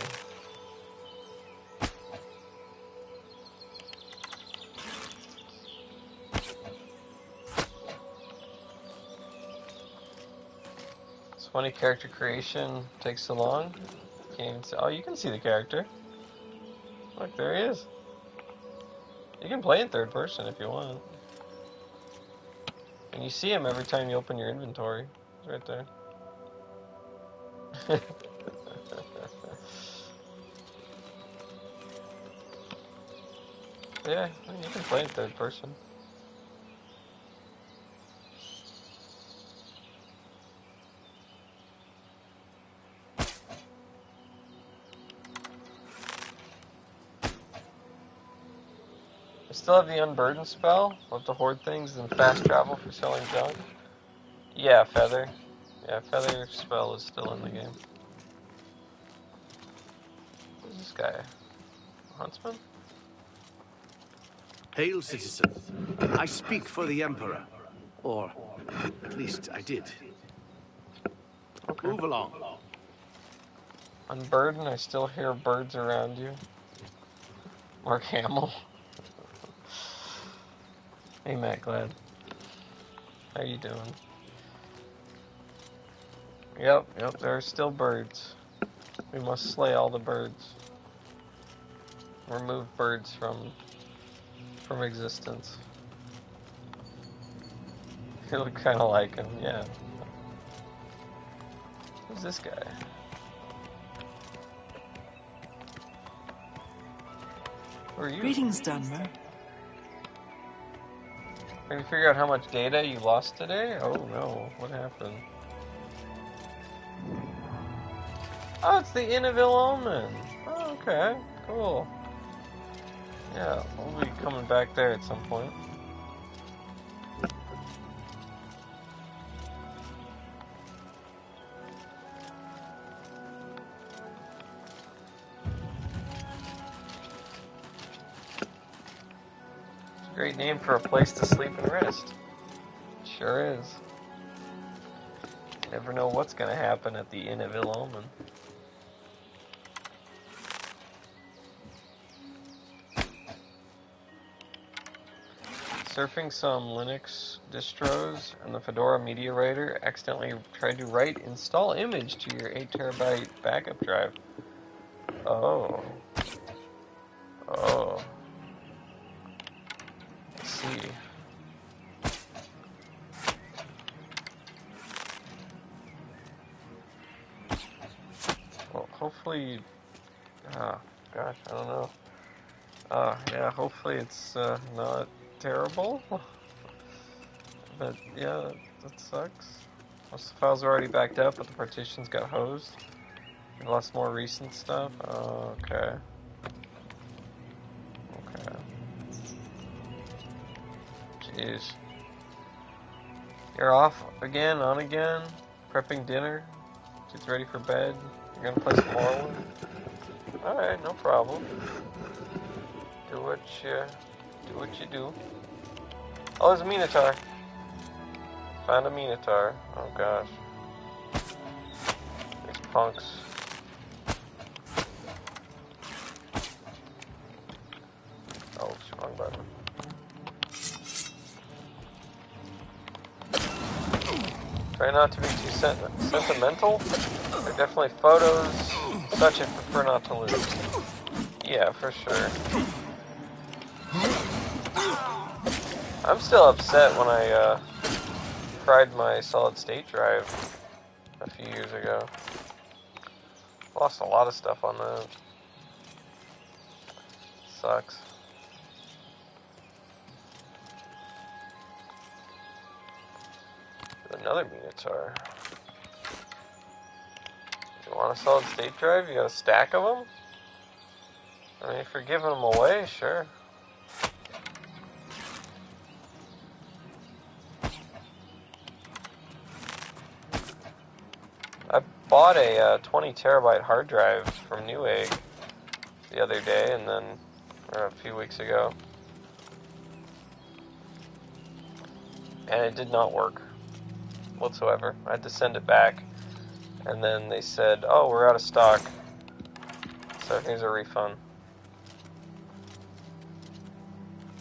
It's funny, character creation takes so long. Can't even see. Oh, you can see the character. Look, there he is. You can play in third person if you want. And you see him every time you open your inventory. He's right there. Yeah, I mean, you can play in third person. I still have the Unburden spell, with the Horde things, and fast travel for selling junk. Yeah, Feather. Yeah, Feather spell is still in the game. Who's this guy? Huntsman? Hail, citizen. I speak for the Emperor. Or, at least I did. Okay. Move along. Unburden, I still hear birds around you. Mark Hamill. Hey, Matt Glad. How you doing? Yep, there are still birds. We must slay all the birds. Remove birds from existence. You look kind of like him, yeah. Who's this guy? Who are you? Greetings, Dunmer. Have you figured out how much data you lost today? Oh no, what happened? Oh, it's the Innaville Omen. Oh, okay, cool. Yeah, we'll be coming back there at some point. It's a great name for a place to sleep and rest. Sure is. Never know what's gonna happen at the Innaville Omen. Surfing some Linux distros and the Fedora Media Writer accidentally tried to write install image to your 8TB backup drive. Oh. Oh. Let's see. Well, hopefully... Oh, gosh, I don't know. Yeah, hopefully it's not terrible. But yeah, that sucks. Most of the files are already backed up, but the partitions got hosed. We lost more recent stuff. Oh, okay. Okay. Jeez. You're off again, on again, prepping dinner, kids ready for bed. You're gonna play some Morrowind. Alright, no problem. Do what you do. Oh, there's a Minotaur. Found a Minotaur. Oh gosh. These punks. Oh, it's wrong button. Try not to be too sentimental. There are definitely photos, such I prefer not to lose. Yeah, for sure. I'm still upset when I fried my solid state drive a few years ago. Lost a lot of stuff on that. Sucks. Another Minotaur. You want a solid state drive? You got a stack of them? I mean, if you're giving them away, sure. I bought a 20 terabyte hard drive from Newegg the other day, or a few weeks ago. and it did not work whatsoever. I had to send it back, and then they said, oh, we're out of stock, so here's a refund.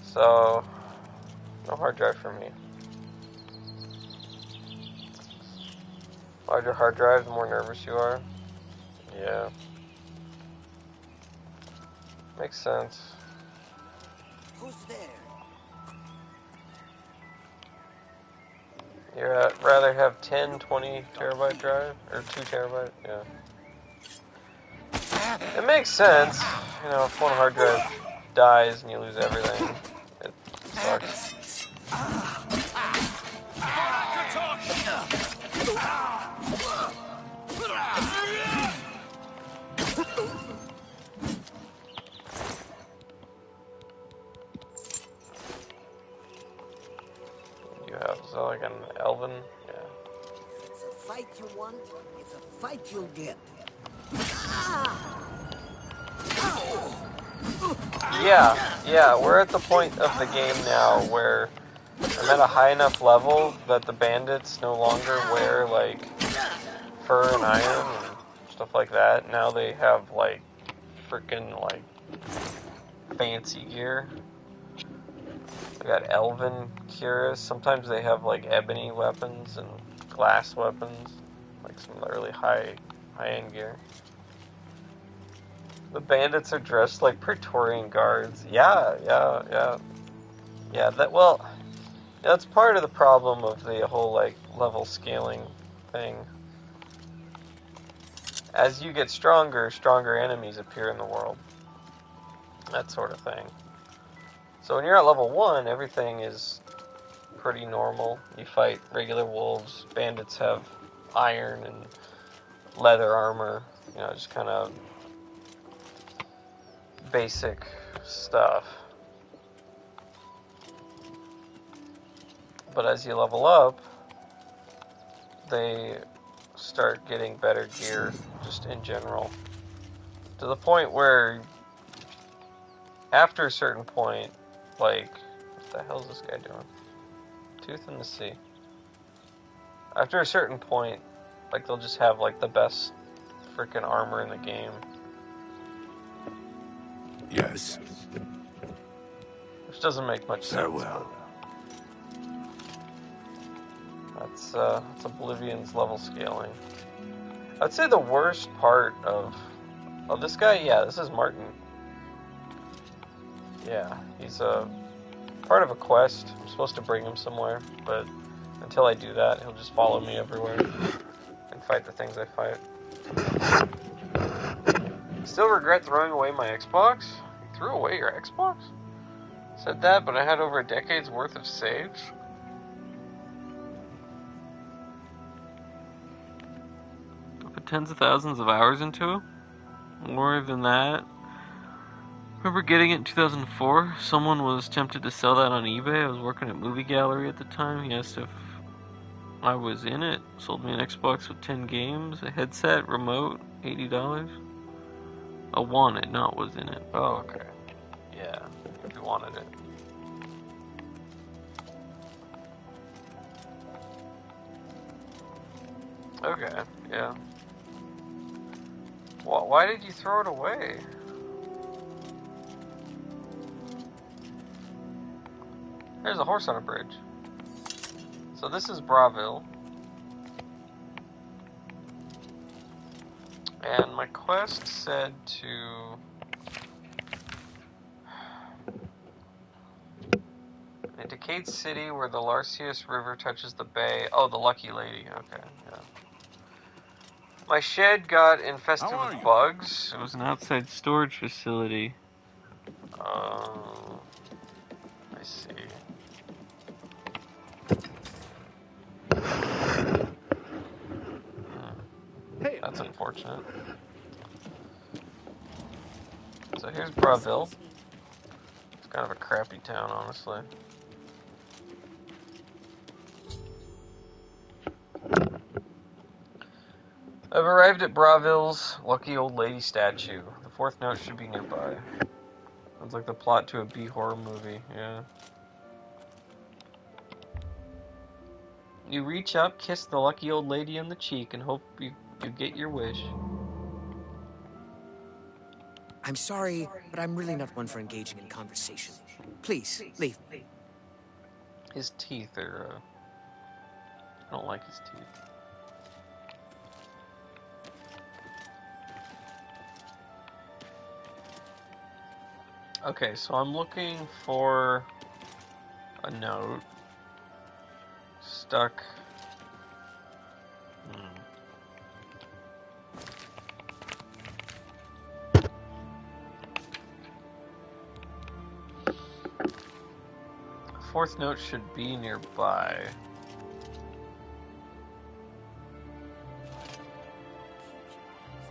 So, no hard drive for me. Larger hard drive, the more nervous you are. Yeah. Makes sense. Who's there? You'd rather have 10, 20 terabyte drive? Or 2 terabyte? Yeah. It makes sense. You know, if one hard drive dies and you lose everything, it sucks. You have, is that like an elven? Yeah. It's a fight you want, it's a fight you'll get. Yeah, we're at the point of the game now where I'm at a high enough level that the bandits no longer wear, like, fur and iron and stuff like that. Now they have, like, freaking, like, fancy gear. We got elven cuirass. Sometimes they have, like, ebony weapons and glass weapons. Like some of the really high-end gear. The bandits are dressed like Praetorian guards. Yeah, that's part of the problem of the whole, like, level scaling thing. As you get stronger enemies appear in the world. That sort of thing. So when you're at level 1, everything is pretty normal. You fight regular wolves. Bandits have iron and leather armor. You know, just kind of basic stuff. But as you level up, they start getting better gear, just in general. To the point where, after a certain point, like, what the hell is this guy doing? Tooth in the sea. After a certain point, like, they'll just have, like, the best freaking armor in the game. Yes. Which doesn't make much sense. Farewell. That's Oblivion's level scaling. I'd say the worst part of... Oh, this guy? Yeah, this is Martin. Yeah, he's part of a quest. I'm supposed to bring him somewhere, but until I do that, he'll just follow me everywhere and fight the things I fight. Still regret throwing away my Xbox? You threw away your Xbox? Said that, but I had over a decade's worth of saves. I put tens of thousands of hours into it. More than that. Remember getting it in 2004? Someone was tempted to sell that on eBay. I was working at Movie Gallery at the time. He asked if I was in it. Sold me an Xbox with 10 games, a headset, remote, $80. I wanted, not was in it. Oh, okay. Yeah, you wanted it. Okay, yeah. Why did you throw it away? There's a horse on a bridge. So this is Braville. And my quest said to... a decayed city where the Larceus River touches the bay. Oh, the Lucky Lady. Okay, yeah. My shed got infested with bugs. It was an outside storage facility. I see. Hey, that's unfortunate. So here's Braville. It's kind of a crappy town, honestly. I've arrived at Braville's lucky old lady statue. The fourth note should be nearby. Sounds like the plot to a B-horror movie, yeah. You reach up, kiss the lucky old lady on the cheek, and hope you get your wish. I'm sorry, but I'm really not one for engaging in conversation. Please, leave me. His teeth are, I don't like his teeth. Okay, so I'm looking for a note. Stuck. Fourth note should be nearby.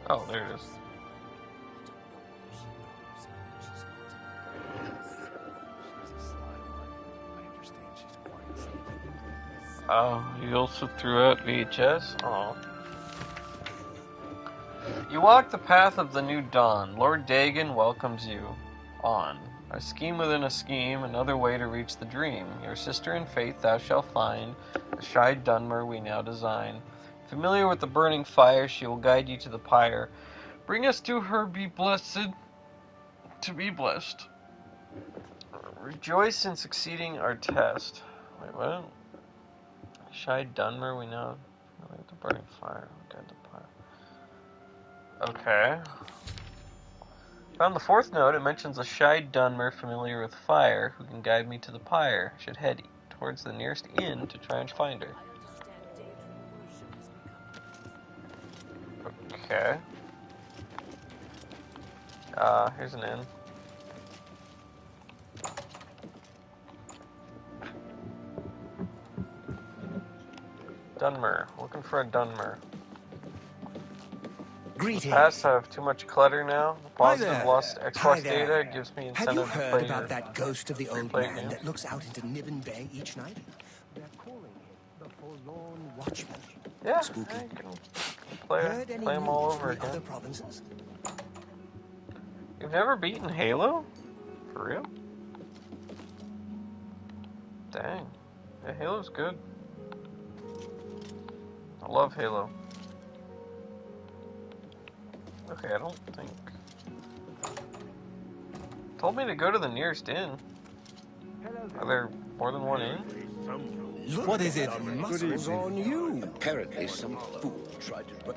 Oh, there it is. Oh, you also threw out VHS? Oh. You walk the path of the new dawn. Lord Dagon welcomes you on. A scheme within a scheme, another way to reach the dream. Your sister in faith thou shalt find, the shy Dunmer we now design. Familiar with the burning fire, she will guide you to the pyre. Bring us to her, be blessed, to be blessed. Rejoice in succeeding our test. Wait, what? Shy Dunmer, we know. The burning fire. Guide the pyre. Okay. Found the fourth note. It mentions a shy Dunmer familiar with fire who can guide me to the pyre. I should head towards the nearest inn to try and find her. Okay. Here's an inn. Dunmer. Looking for a Dunmer. Greetings. In the past, I have too much clutter now. The positive lost Xbox data. It gives me Have you incentive to heard play about that ghost of the old play man games. that looks out into Nibbin Bay each night? They're calling him the Forlorn Watchman. Yeah, Spooky. I can play Heard any them all news over from the other again. provinces? You've never beaten Halo? For real? Dang. Yeah, Halo's good. I love Halo. Okay, I don't think... Told me to go to the nearest inn. Are there more than one inn? What is it? Muscles on you. Apparently some fool tried to...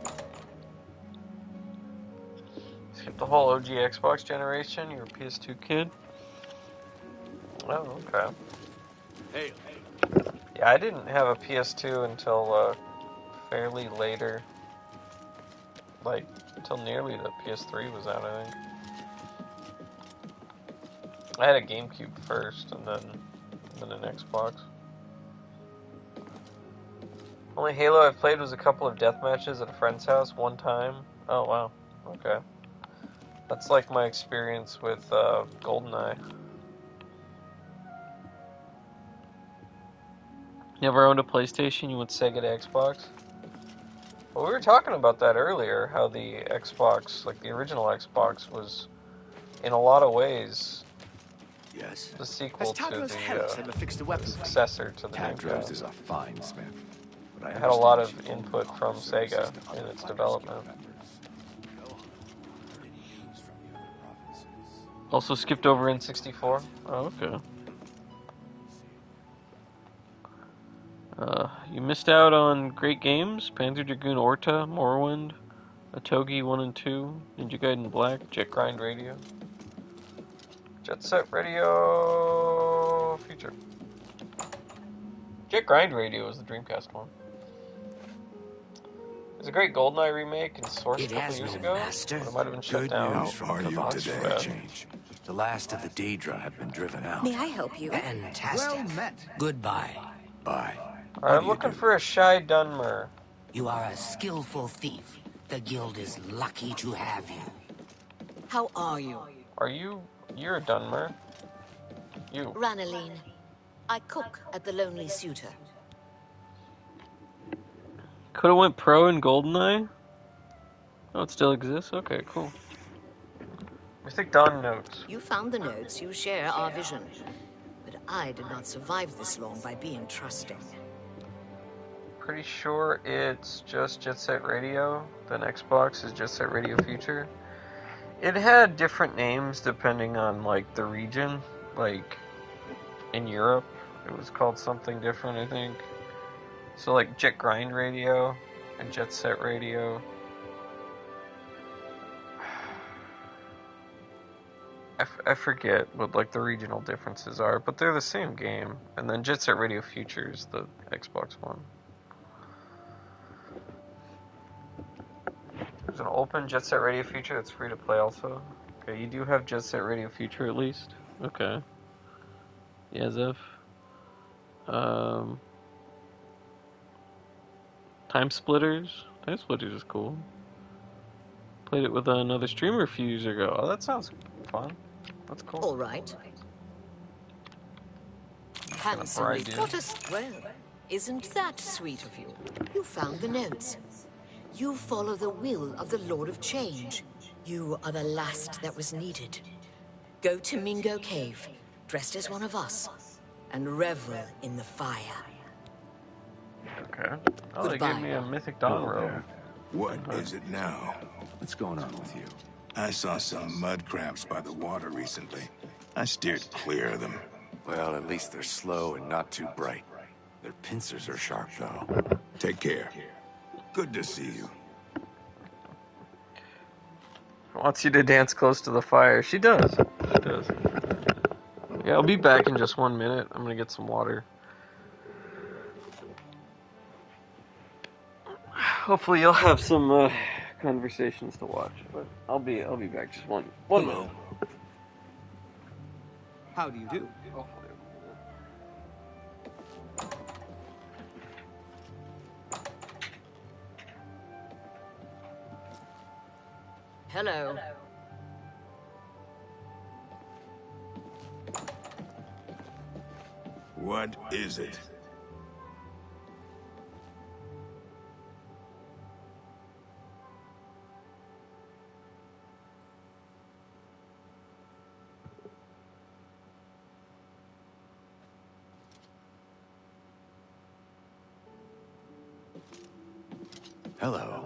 Skip the whole OG Xbox generation? You're a PS2 kid? Oh, okay. Hey. Yeah, I didn't have a PS2 until fairly later. Like, until nearly the PS3 was out, I think. I had a GameCube first, and then an Xbox. Only Halo I've played was a couple of death matches at a friend's house one time. Oh, wow. Okay. That's like my experience with GoldenEye. Never owned a PlayStation, you went Sega to Xbox? Well, we were talking about that earlier, how the Xbox, like the original Xbox, was, in a lot of ways, Yes. the sequel to Has Hellas ever fixed a the weapon? successor to the Tadros Dreamcast. is a fine smith. But I It had a lot of understand she's input only from offered services Sega to in other its fighters development. guild members. Any news from the other provinces? Also skipped over N64. Oh, okay. You missed out on great games: Panzer Dragoon Orta, Morrowind, Otogi 1 and 2, Ninja Gaiden Black, Jet Grind Radio. Jet Set Radio feature. Jet Grind Radio was the Dreamcast one. There's a great GoldenEye remake in Source a couple years ago, but it might have been shut Good down. news from How are you Kavak's today? for a change. The last of the Daedra have been driven out. May I help you? Fantastic. Well met. Goodbye. Bye. Alright, I'm looking for a Shy Dunmer. You are a skillful thief. The guild is lucky to have you. How are you? You're a Dunmer. You. Ranaline. I cook at the Lonely Suitor. Could've went pro in GoldenEye? Oh, it still exists? Okay, cool. Mystic Dawn notes. You found the notes, you share our vision. But I did not survive this long by being trusting. pretty sure it's just Jet Set Radio. Then Xbox is Jet Set Radio Future. It had different names depending on, like, the region. Like, in Europe, it was called something different, I think. So, like, Jet Grind Radio and Jet Set Radio. I forget what, like, the regional differences are, but they're the same game. And then Jet Set Radio Future is the Xbox one. There's an open Jet Set Radio Future that's free to play also. Okay, you do have Jet Set Radio Future at least. Okay. Yeah, Zeph. Time Splitters. Time Splitters is cool. Played it with another streamer a few years ago. Oh, that sounds fun. That's cool. All right. Handsomely put us well. Isn't that sweet of you? You found the notes. You follow the will of the Lord of Change. You are the last that was needed. Go to Mingo Cave, dressed as one of us, and revel in the fire. Okay. Oh, they gave me a Mythic Dawn robe. What is it now? What's going on with you? I saw some mud crabs by the water recently. I steered clear of them. Well, at least they're slow and not too bright. Their pincers are sharp, though. Take care. Good to see you. Wants you to dance close to the fire. She does. She does. Yeah, I'll be back in just 1 minute. I'm gonna get some water. Hopefully you'll have some conversations to watch, but I'll be back just one minute. How do you do? Hello. What is it? Hello.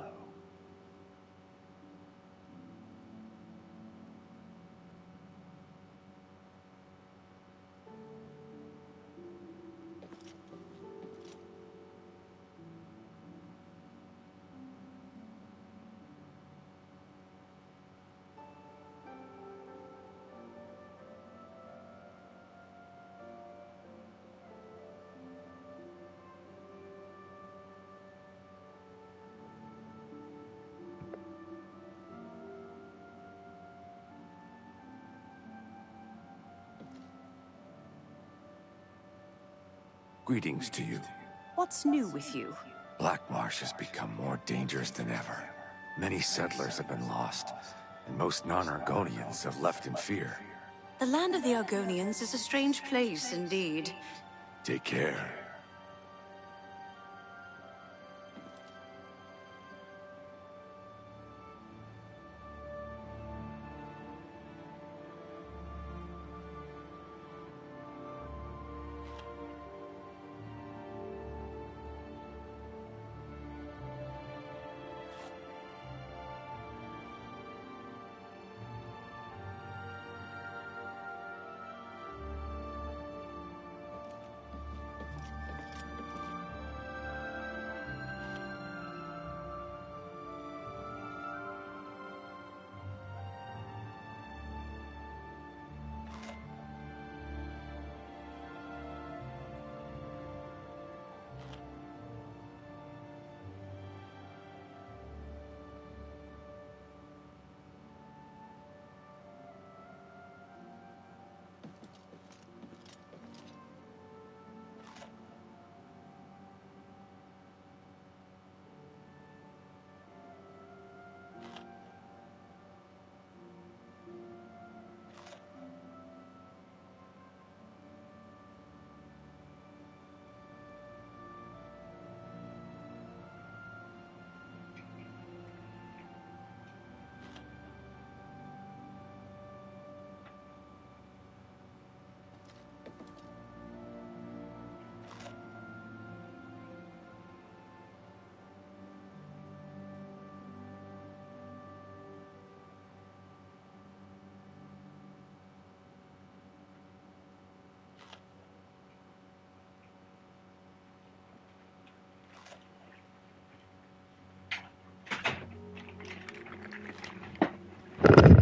Greetings to you. What's new with you? Black Marsh has become more dangerous than ever. Many settlers have been lost, and most non-Argonians have left in fear. The land of the Argonians is a strange place indeed. Take care.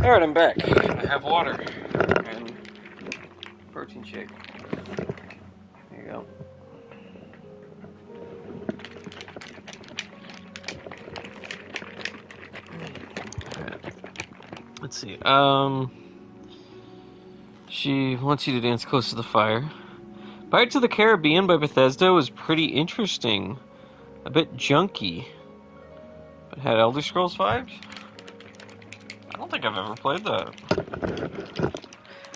Alright, I'm back. I have water and protein shake. There you go. Let's see. She wants you to dance close to the fire. Pirates of the Caribbean by Bethesda was pretty interesting. A bit junky. But had Elder Scrolls vibes? I don't think I've ever played that.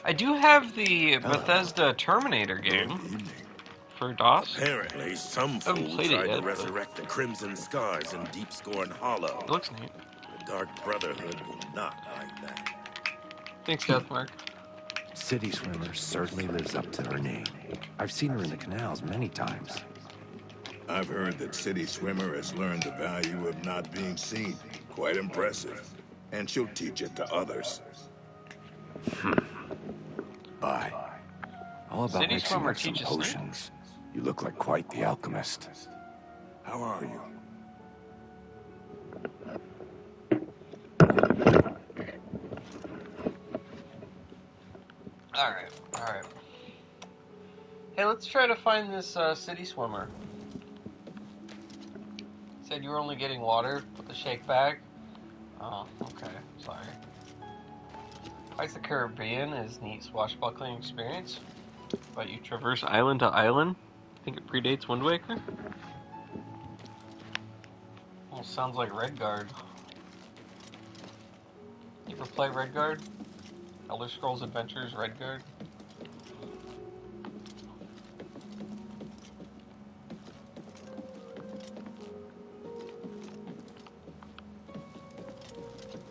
I do have the Bethesda Terminator game for DOS. Apparently, some I haven't fool played it tried to yet, but resurrect the Crimson Scars in Deep Scorn Hollow. it looks neat. The Dark Brotherhood will not like that. Thanks, Deathmark. City Swimmer certainly lives up to her name. I've seen her in the canals many times. I've heard that City Swimmer has learned the value of not being seen. Quite impressive. And she'll teach it to others. Bye. How about City mixing Swimmer up some teaches potions? You look like quite the alchemist. How are you? Alright. Hey, let's try to find this City Swimmer. Said you were only getting water with the shake bag? Oh, okay. Sorry. Pirates of the Caribbean is neat swashbuckling experience, but you traverse island to island. I think it predates Wind Waker. Almost sounds like Redguard. You ever play Redguard? Elder Scrolls Adventures Redguard?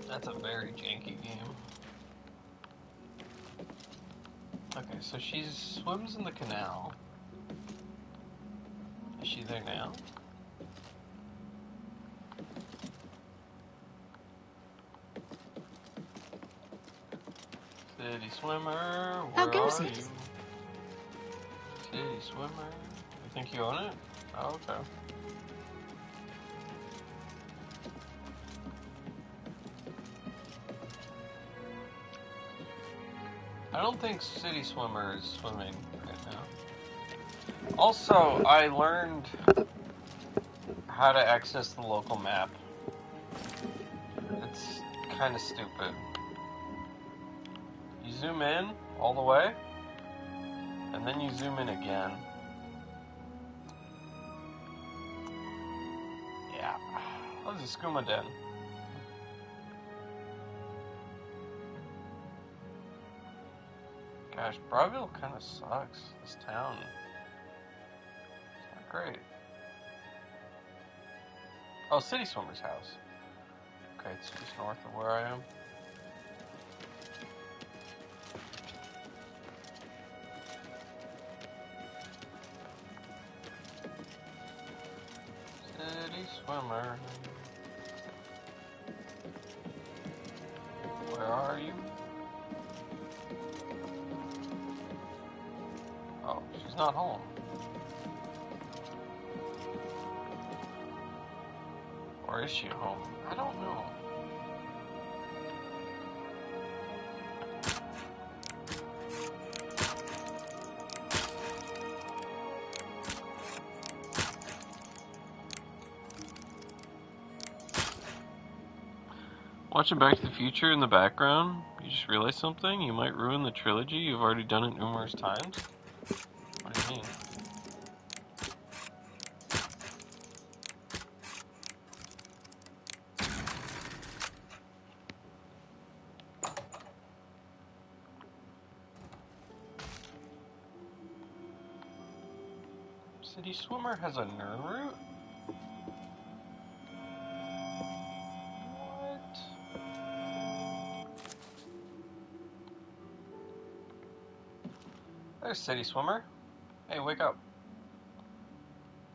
That's a very janky game. Okay, so she swims in the canal. Is she there now? City Swimmer, How where goes are it? you? City Swimmer, you think you own it? Oh, okay. I don't think City Swimmer is swimming right now. Also, I learned how to access the local map. It's kind of stupid. You zoom in all the way, and then you zoom in again. Yeah. That was a skooma den. Gosh, Braville kind of sucks. This town. It's not great. Oh, City Swimmer's house. Okay, it's just north of where I am. City Swimmer. Where are you? Oh, she's not home. Or is she home? I don't know. Watching Back to the Future in the background, you just realized something? You might ruin the trilogy. You've already done it numerous times. What do you mean? City Swimmer has a Nern route? What? There's City Swimmer. Hey, wake up.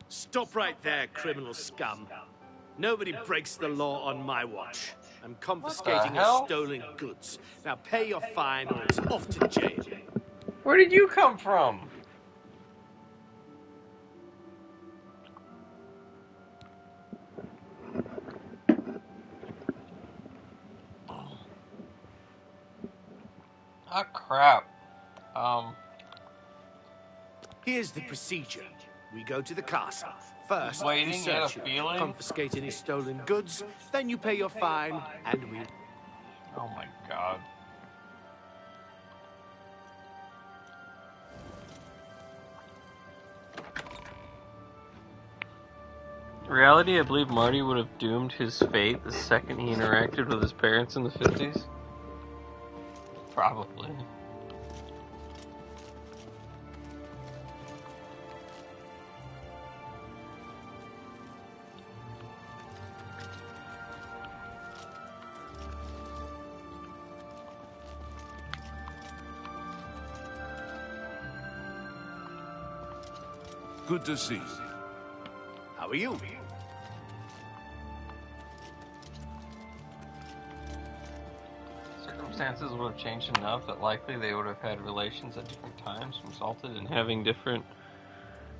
Stop right there, criminal scum. Nobody breaks the law on my watch. I'm confiscating your hell? stolen goods. Now pay your fine or it's off to jail. Where did you come from? Ah, crap. Here's the procedure. We go to the castle. First, we Waiting, you had a search you, feeling? confiscate any stolen goods, then you pay your fine, and we... Oh my god. In reality, I believe Marty would have doomed his fate the second he interacted with his parents in the 50s. Probably. Good to see you. How are you? Circumstances would have changed enough that likely they would have had relations at different times, resulted in having different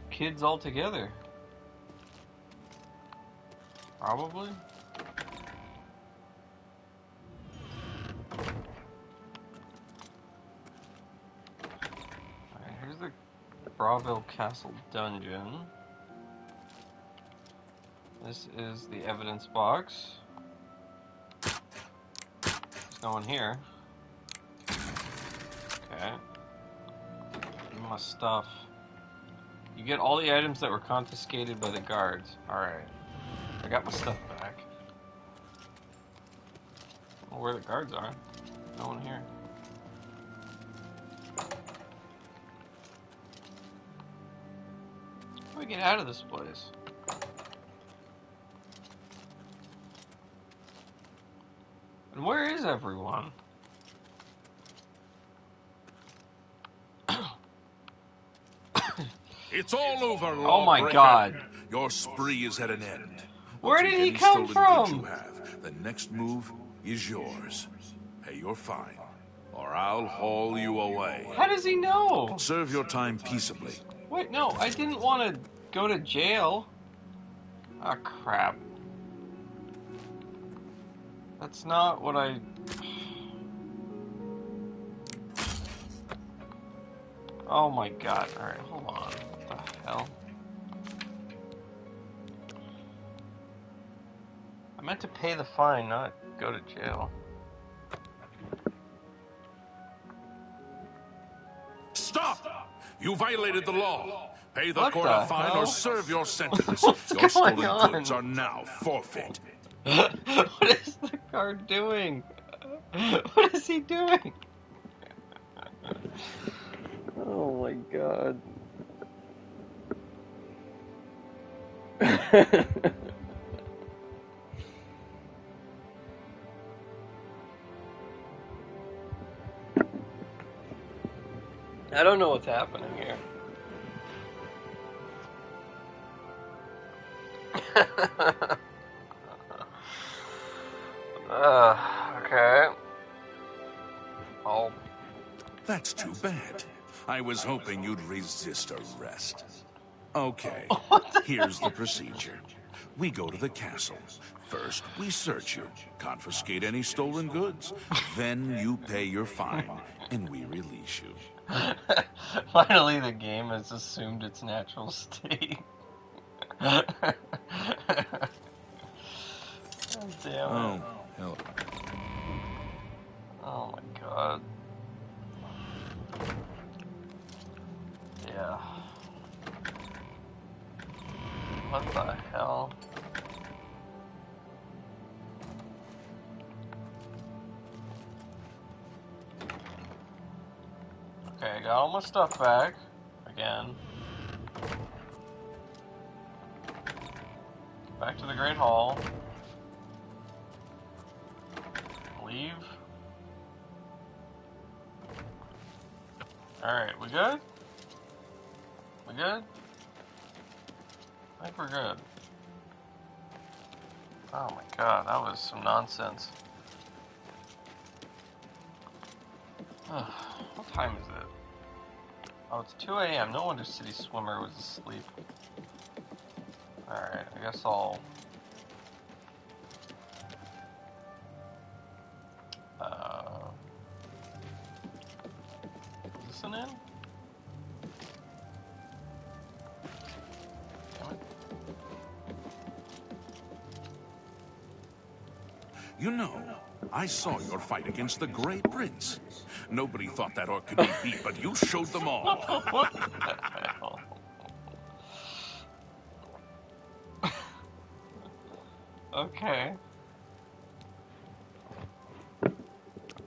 kids altogether. Probably. Alright, here's the Braville Castle dungeon. This is the evidence box. There's no one here. Okay. My stuff. You get all the items that were confiscated by the guards. Alright. I got my stuff back. I don't know where the guards are. No one here. How do we get out of this place? And where is everyone? It's all over, Oh my lawbreaker. god. Your spree is at an end. Where Take did he any come stolen goods from? you have. The next move is yours. Pay your fine, or I'll haul you away. How does he know? Serve your time peaceably. Wait, no, I didn't want to go to jail. Ah, crap. That's not what I... Oh my god. Alright, hold on. What the hell? I meant to pay the fine, not go to jail. Stop! You violated the law. Pay the What court the a fine hell? or serve your sentence. What's Your going stolen on? goods are now forfeit. What is the guard doing? What is he doing? Oh my god. I don't know what's happening here. Okay. Oh. That's too bad. I was hoping you'd resist arrest. Okay, here's the procedure. We go to the castle. First, we search you, confiscate any stolen goods. Then you pay your fine, and we release you. Finally, the game has assumed its natural state. God damn it. Oh, hell. Oh my god. Yeah. What the hell? Okay, I got all my stuff back. Again. Back to the Great Hall. Leave. Alright, we good? We good? I think we're good. Oh my god, that was some nonsense. What time is it? Oh, it's 2 a.m. No wonder City Swimmer was asleep. Alright, I guess I'll... in? You know, I saw your fight against the Grey Prince. Nobody thought that orc could be beat, but you showed them all. What the hell? Okay.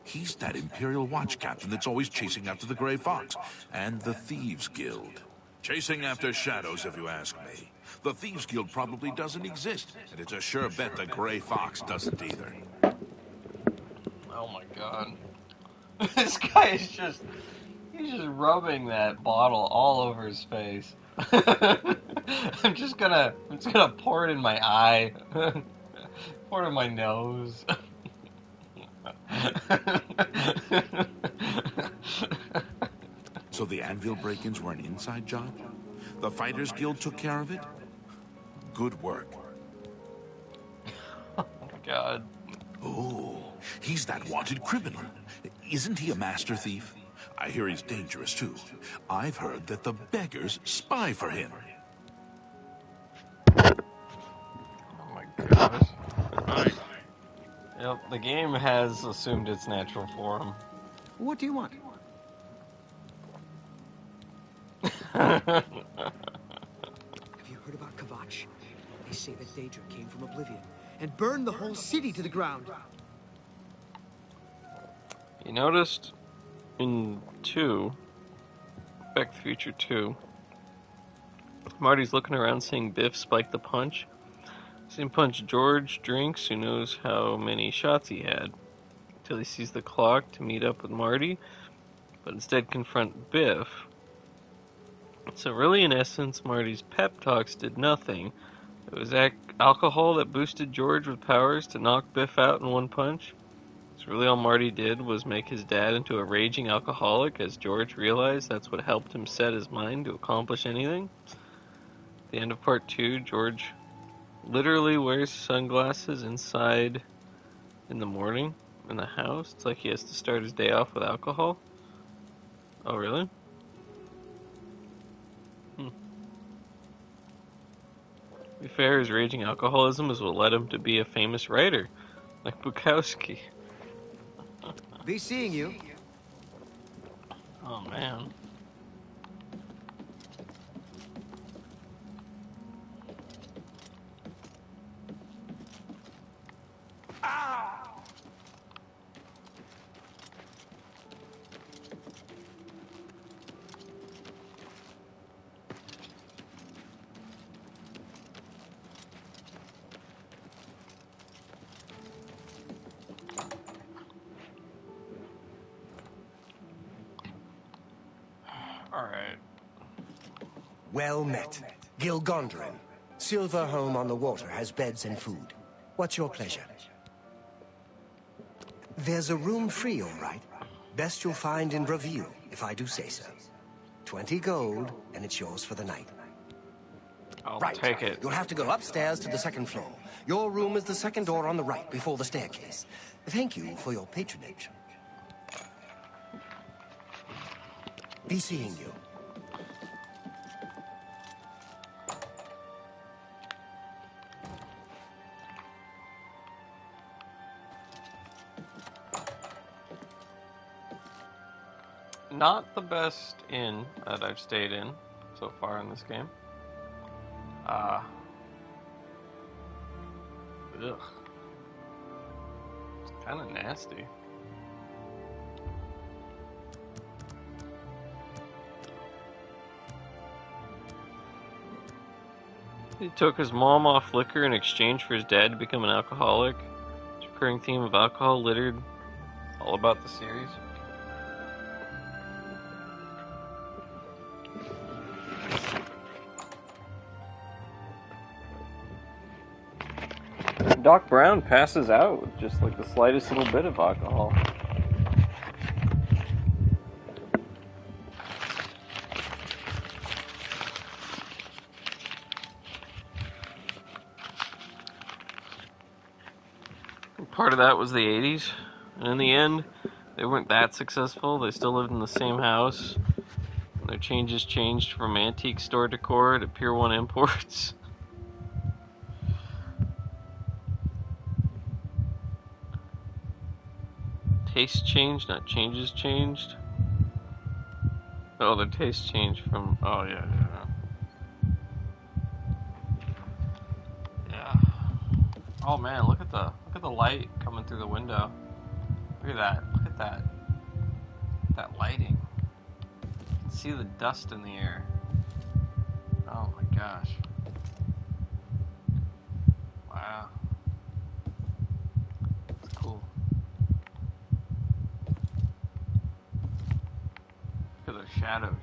He's that Imperial Watch captain that's always chasing after the Grey Fox and the Thieves Guild. Chasing after shadows, if you ask me. The Thieves Guild probably doesn't exist, and it's a sure bet the Grey Fox doesn't either. Oh my god. This guy is just... He's just rubbing that bottle all over his face. I'm just gonna pour it in my eye. Pour it in my nose. So the Anvil break-ins were an inside job? The Fighters Guild took care of it? Good work. Oh god. Oh, he's that wanted criminal. Isn't he a master thief? I hear he's dangerous too. I've heard that the beggars spy for him. Oh my gosh. Yep, the game has assumed its natural form. What do you want? Oh Have you heard about Kvatch? They say that Daedra came from Oblivion and burned the whole city to the ground. You noticed in Back to the Future 2, Marty's looking around seeing Biff spike the punch. Seeing punch George drinks, who knows how many shots he had, until he sees the clock to meet up with Marty, but instead confront Biff. So really, in essence, Marty's pep talks did nothing. It was alcohol that boosted George with powers to knock Biff out in one punch. So really all Marty did was make his dad into a raging alcoholic, as George realized that's what helped him set his mind to accomplish anything. At the end of part 2, George literally wears sunglasses inside in the morning in the house. It's like he has to start his day off with alcohol. Oh, really? To be fair, his raging alcoholism is what led him to be a famous writer, like Bukowski. Be seeing you. Oh, man. Alright. Well met. Gilgondrin. Silver Home on the Water has beds and food. What's your pleasure? There's a room free, all right. Best you'll find in Braville, if I do say so. 20 gold, and it's yours for the night. I'll right. take it. You'll have to go upstairs to the second floor. Your room is the second door on the right, before the staircase. Thank you for your patronage. Be seeing you. Not the best inn that I've stayed in so far in this game. Ugh. It's kind of nasty. He took his mom off liquor in exchange for his dad to become an alcoholic. This recurring theme of alcohol littered all about the series. Doc Brown passes out with just like the slightest little bit of alcohol. Part of that was the 80s, and in the end, they weren't that successful. They still lived in the same house, Their changes changed from antique store decor to Pier 1 imports. Taste changed, not changes changed. Oh, the taste changed from... Oh, yeah. Yeah. Oh, man, look at the light coming through the window. Look at that. Look at that. That lighting. You can see the dust in the air. Oh, my gosh. Wow. That's cool. Look at those shadows.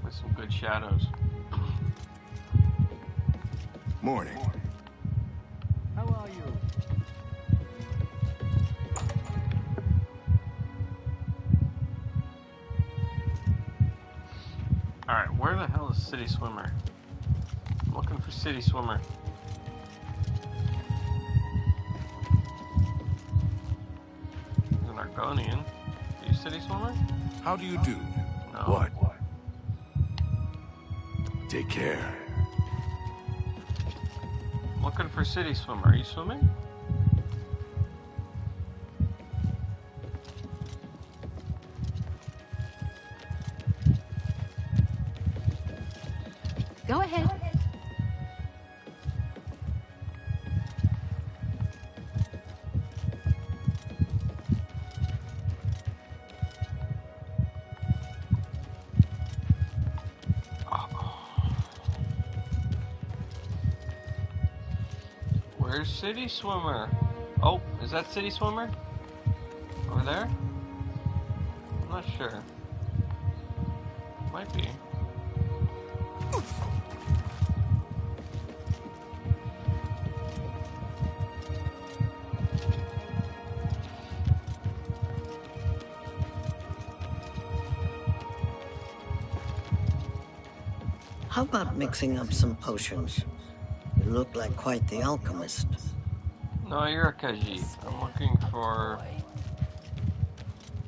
With some good shadows. Morning. How are you? Alright, where the hell is City Swimmer? I'm looking for City Swimmer. He's an Argonian. Are you City Swimmer? How do you do? No. What? Take care. I'm looking for City Swimmer. Are you swimming? Go ahead. Where's City Swimmer? Oh, is that City Swimmer? Over there? I'm not sure. Might be. How about mixing up some potions? You look like quite the alchemist. No, you're a Khajiit. I'm looking for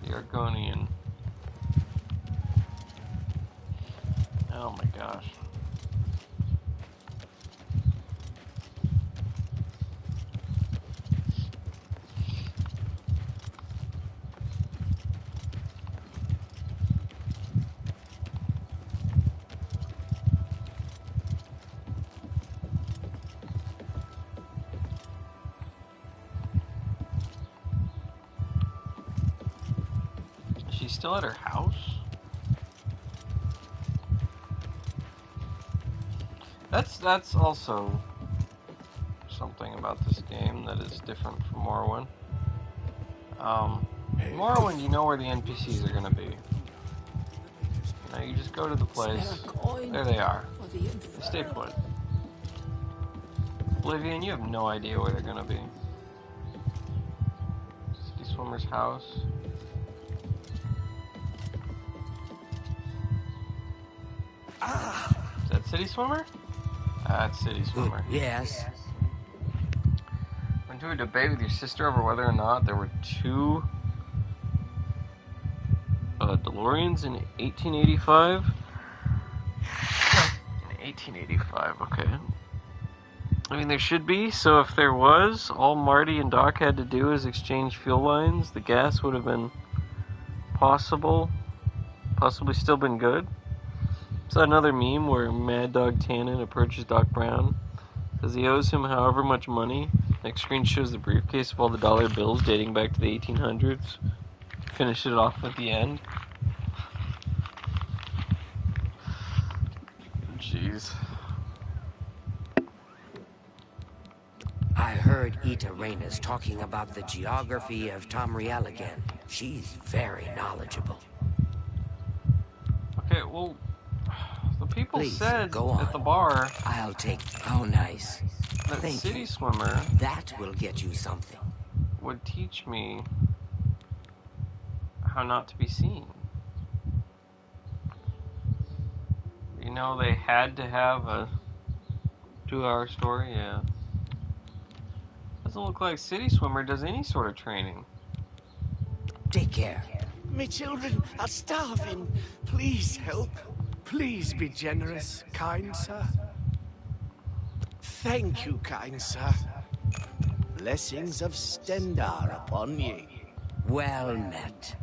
the Argonian. Oh my gosh. She's still at her house? That's also something about this game that is different from Morrowind. Morrowind, you know where the NPCs are gonna be. You know, you just go to the place. There they are. They stay put. Oblivion, you have no idea where they're gonna be. City Swimmer's house. Is that City Swimmer? That's City Swimmer. Yes. Went into a debate with your sister over whether or not there were two DeLoreans in 1885. In 1885, okay. I mean, there should be, so if there was, all Marty and Doc had to do is exchange fuel lines. The gas would have been possibly still been good. Saw another meme where Mad Dog Tannen approaches Doc Brown, says he owes him however much money. Next screen shows the briefcase of all the dollar bills dating back to the 1800s. Finish it off at the end. Jeez. I heard Ita Reyna's talking about the geography of Tamriel again. She's very knowledgeable. Okay, well, the people Please, said go on. at the bar I'll take... Oh, nice. that Thank City you. Swimmer That will get you something. would teach me how not to be seen. You know, they had to have a 2-hour story, yeah. Doesn't look like City Swimmer does any sort of training. Take care. My children are starving. Please help. Please be generous, kind sir. Thank you, kind sir. Blessings of Stendar upon ye. Well met.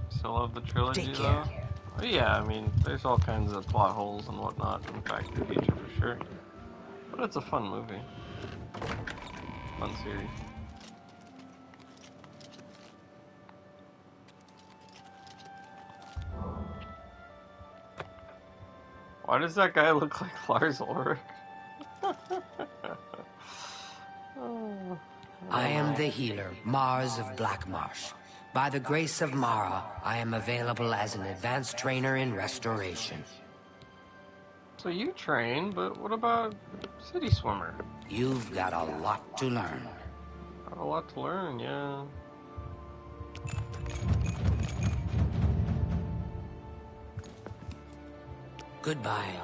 Still love the trilogy, Take though. care. Well, yeah, I mean, there's all kinds of plot holes and whatnot in Back to the Future for sure. But it's a fun movie. Fun series. Why does that guy look like Lars Ulrich? Oh, I am the healer, Mars of Blackmarsh. By the grace of Mara, I am available as an advanced trainer in restoration. So you train, but what about City Swimmer? You've got a lot to learn. Got a lot to learn, yeah. Goodbye.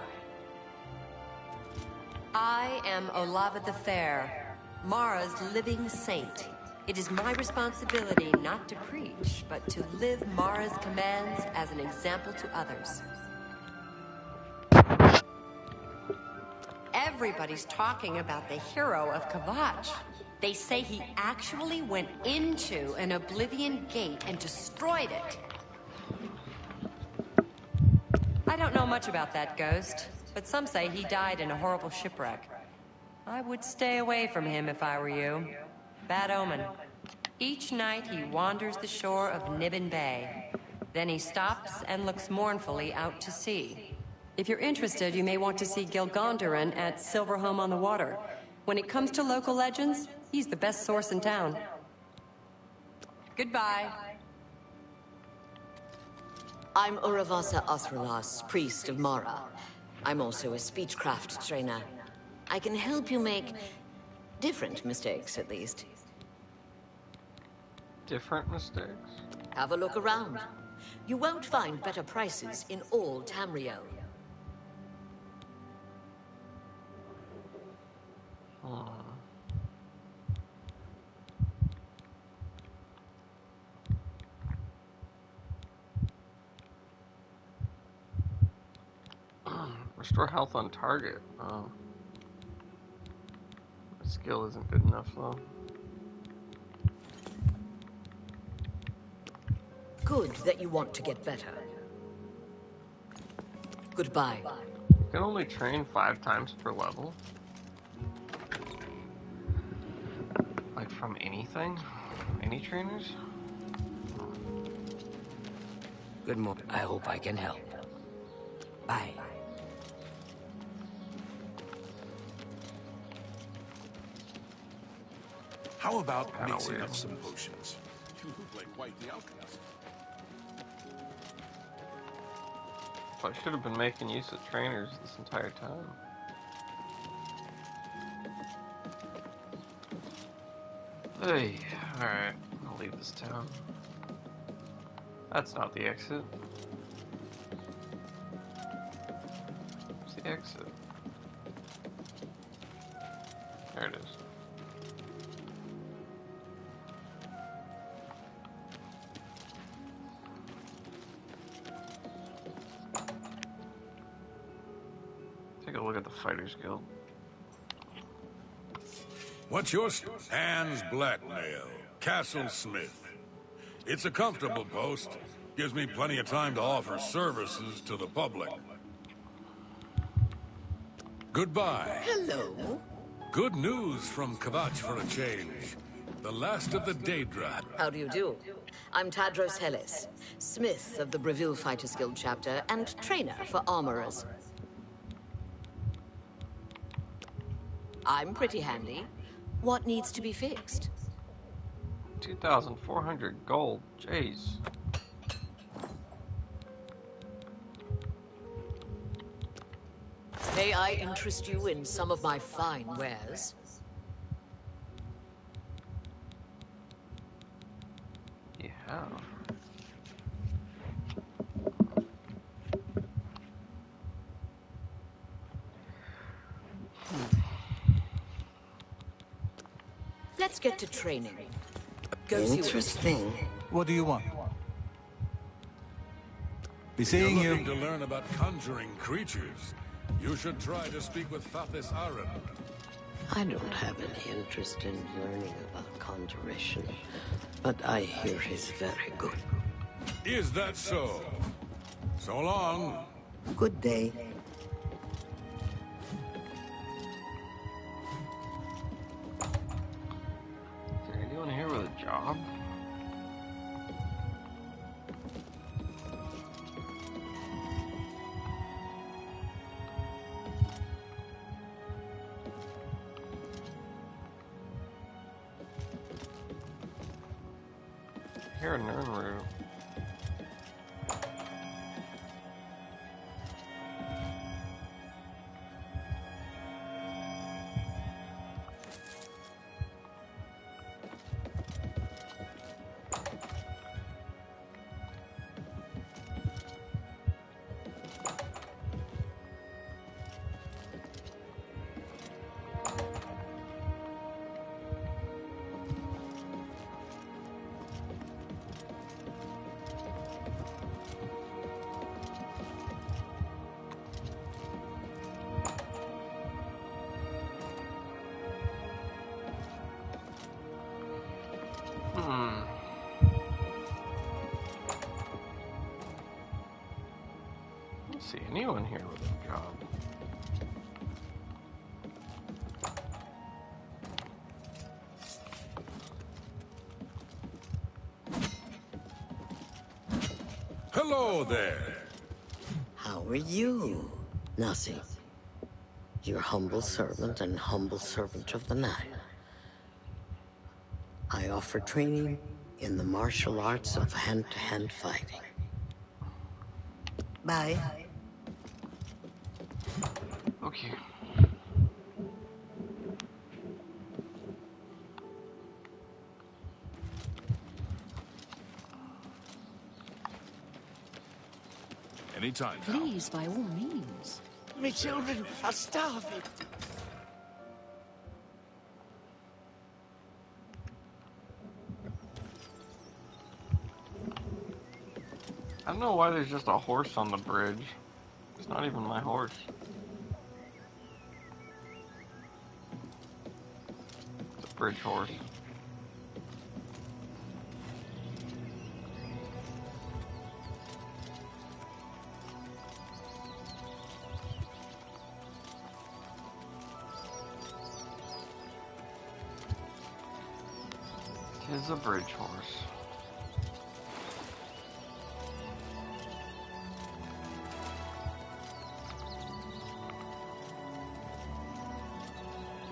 I am Olava the Fair, Mara's living saint. It is my responsibility not to preach, but to live Mara's commands as an example to others. Everybody's talking about the hero of Kvatch. They say he actually went into an Oblivion gate and destroyed it. I don't know much about that ghost, but some say he died in a horrible shipwreck. I would stay away from him if I were you. Bad omen. Each night he wanders the shore of Nibbin Bay. Then he stops and looks mournfully out to sea. If you're interested, you may want to see Gilgondarin at Silverhome on the Water. When it comes to local legends, he's the best source in town. Goodbye. I'm Uravasa Athralas, priest of Mara. I'm also a speechcraft trainer. I can help you make different mistakes, at least. Different mistakes? Have a look around. You won't find better prices in all Tamriel. Restore health on target. Oh. My skill isn't good enough, though. Good that you want to get better. Goodbye. You can only train 5 times per level. Like from anything? Any trainers? Good morning. I hope I can help. Bye. How about Kinda mixing weird. up some potions? You look like quite the alchemist. I should have been making use of trainers this entire time. Hey, alright, I'll leave this town. That's not the exit. Where's the exit? There it is. Take a look at the Fighters Guild. What's yours? Hans Blackmail, Castle Smith. It's a comfortable post. Gives me plenty of time to offer services to the public. Goodbye. Hello. Good news from Kvatch for a change. The last of the Daedra. How do you do? I'm Tadros Hellis, smith of the Breville Fighters Guild chapter and trainer for armorers. I'm pretty handy. What needs to be fixed? 2,400 gold. Jeez. May I interest you in some of my fine wares? Yeah. Let's get to training. Go see Interesting. What do you want? Be seeing You're you. looking to learn about conjuring creatures. You should try to speak with Fathis Aaron. I don't have any interest in learning about conjuration, but I hear he's very good. Is that so? So long. Good day. Is there anyone here with a job? Here in Nernru. Don't see anyone here with a job. Hello there. How are you? Nasi, your humble servant and humble servant of the night. I offer training in the martial arts of hand-to-hand fighting. Bye. Okay. Anytime. Please, by all means. My children are starving. I don't know why there's just a horse on the bridge. It's not even my horse. It's a bridge horse. Tis a bridge horse.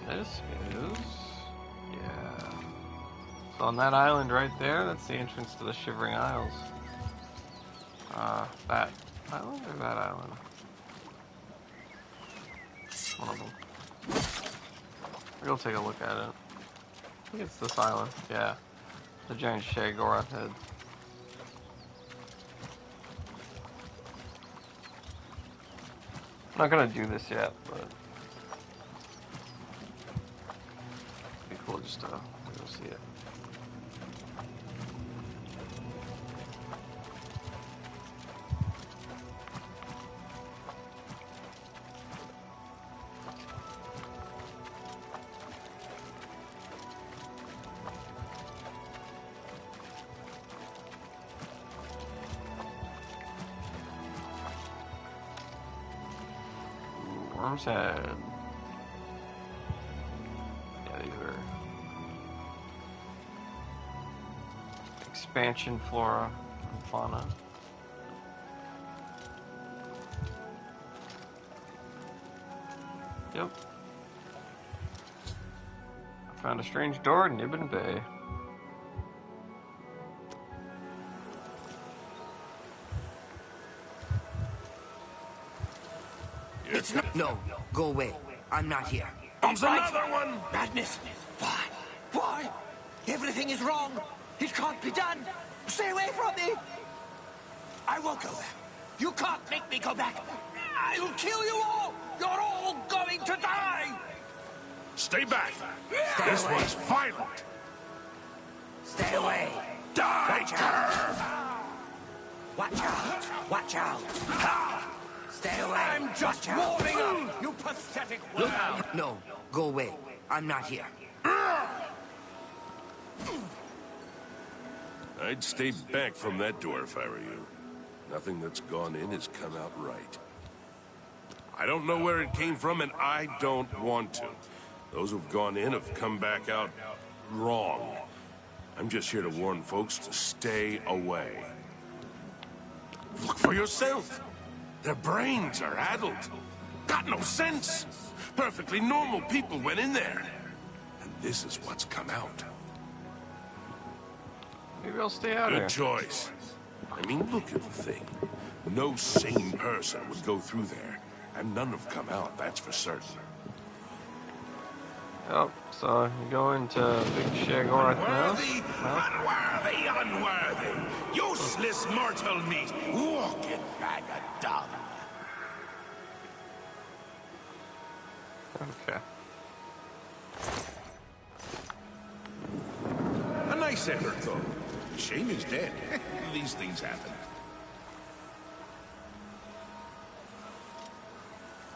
This is, yeah. So on that island right there, that's the entrance to the Shivering Isles. That island or that island? One of them. We'll take a look at it. I think it's this island, yeah. The giant Shaggorath head. I'm not gonna do this yet, but it'd be cool just to go see it. Worm's Head. Yeah, these are expansion flora and fauna. Yep. I found a strange door in Nibbin Bay. It's not. No, go away. I'm not here. Comes another one! Madness. Why? Why? Everything is wrong. It can't be done. Stay away from me. I won't go there. You can't make me go back. I'll kill you all. You're all going to die. Stay back. This one's violent. Stay away! Die! Watch out! Watch out! Stay away! I'm just Watch out. warming up, you pathetic worm! No, go away. I'm not here. I'd stay back from that door if I were you. Nothing that's gone in has come out right. I don't know where it came from, and I don't want to. Those who've gone in have come back out wrong. I'm just here to warn folks to stay away. Look for yourself. Their brains are addled. Got no sense. Perfectly normal people went in there. And this is what's come out. Maybe I'll stay out here. Good choice. I mean, look at the thing. No sane person would go through there. And none have come out, that's for certain. Oh, so you go into Big Shagorath now? Unworthy, unworthy! Useless mortal meat! Walking bag of dung! Okay. A nice effort, though. Shame he's dead. These things happen.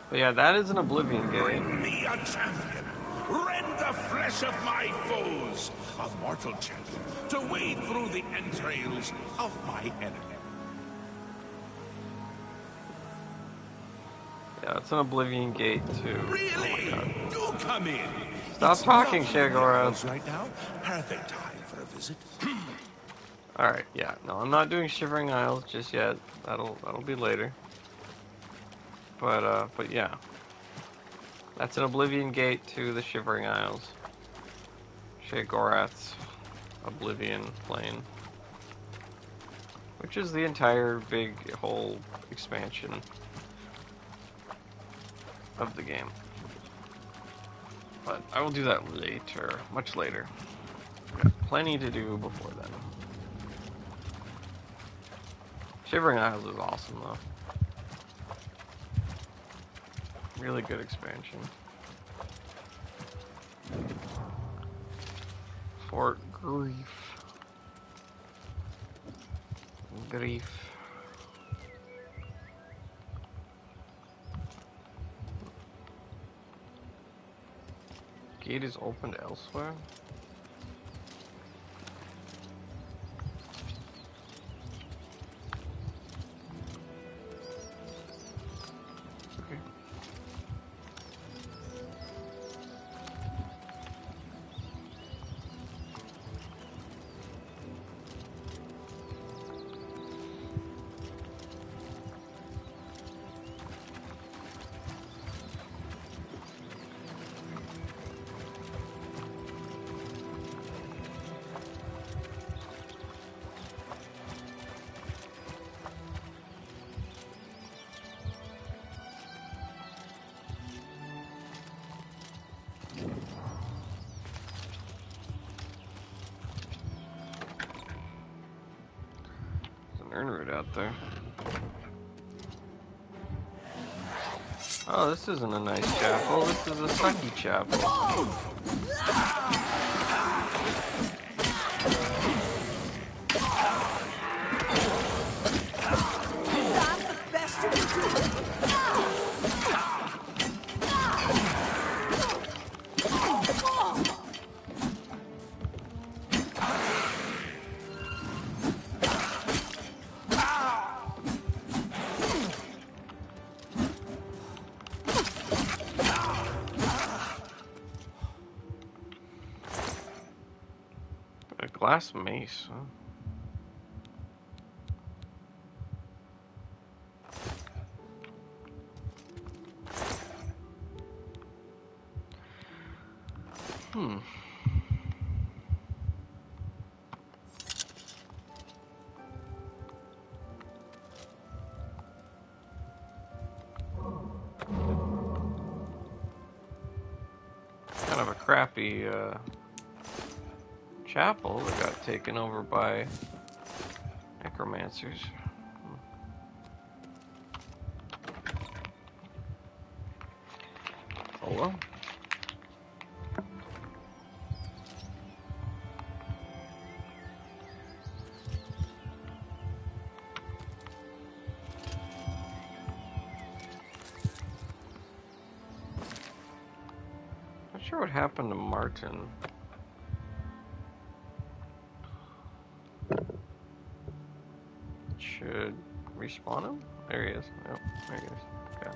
But yeah, that is an Oblivion game. Bring me a champion. Rend the flesh of my foes. A mortal champion to wade through the entrails of my enemy. Yeah, it's an Oblivion gate too. Really? Do come in. Stop It's talking, lovely Shagorath. right now. Perfect time for a visit. Alright, yeah. No, I'm not doing Shivering Isles just yet. That'll be later. But yeah. That's an Oblivion gate to the Shivering Isles. Shagorath's Oblivion plane. Which is the entire big whole expansion of the game. But I will do that later, much later. Got plenty to do before then. Shivering Isles is awesome though. Really good expansion. Fort Grief. Grief. Gate is opened elsewhere? Okay. Earn route out there. Oh, this isn't a nice chapel. This is a sucky chapel. A glass mace, huh? Hmm. Kind of a crappy, chapel that got taken over by necromancers. Oh well. Not sure what happened to Martin. Should respawn him? There he is. Oh, there he is. Okay.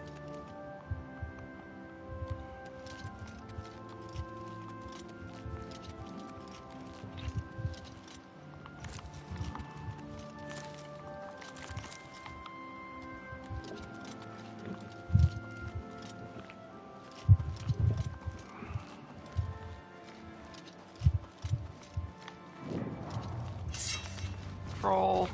Troll.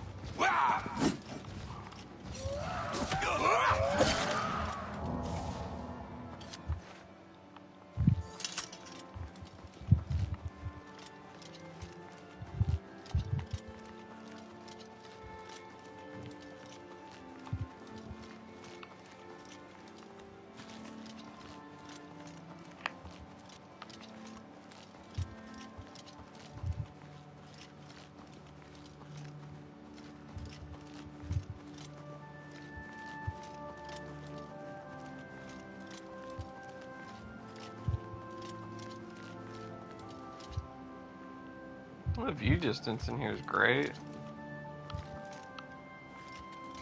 The view distance in here is great. Is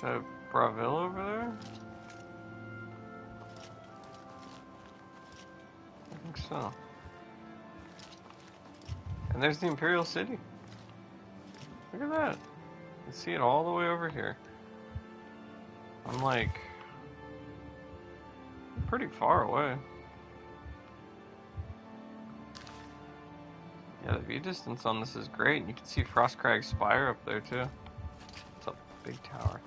that Braville over there? I think so. And there's the Imperial City. Look at that. You can see it all the way over here. I'm like pretty far away. Yeah, the view distance on this is great, and you can see Frostcrag's Spire up there too. It's a big tower.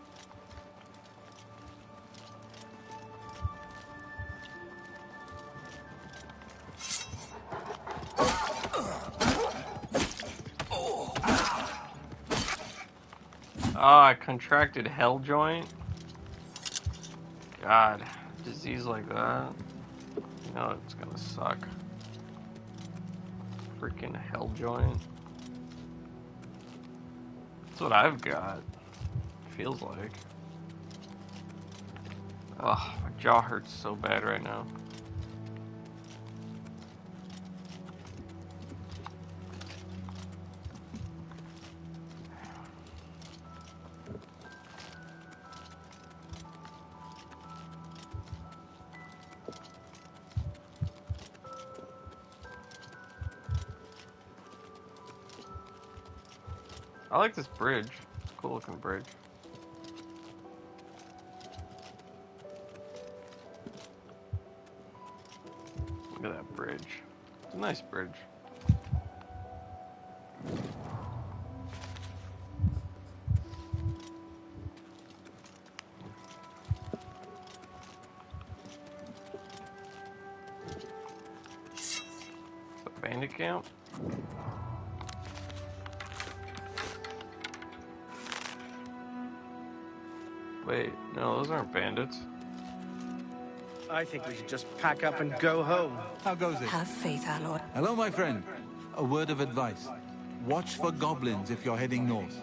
Oh, I contracted hell joint. God, disease like that. You know it's gonna suck. Freaking hell joint. That's what I've got. Feels like. Ugh, my jaw hurts so bad right now. I like this bridge. It's a cool looking bridge. Look at that bridge. It's a nice bridge. It's a bandit camp. Wait, no, those aren't bandits. I think we should just pack up and go home. How goes it? Have faith, Aloy. Hello, my friend. A word of advice. Watch for goblins if you're heading north.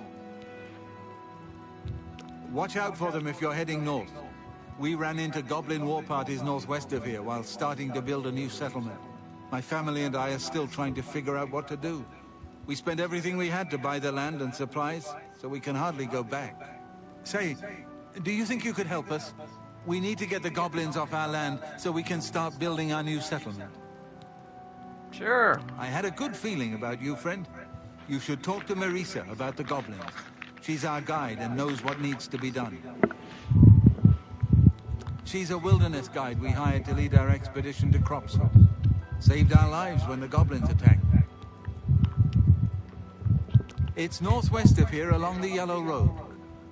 Watch out for them if you're heading north. We ran into goblin war parties northwest of here while starting to build a new settlement. My family and I are still trying to figure out what to do. We spent everything we had to buy the land and supplies, so we can hardly go back. Say, do you think you could help us? We need to get the goblins off our land so we can start building our new settlement. Sure. I had a good feeling about you, friend. You should talk to Marisa about the goblins. She's our guide and knows what needs to be done. She's a wilderness guide we hired to lead our expedition to Cropsford. Saved our lives when the goblins attacked. It's northwest of here along the Yellow Road.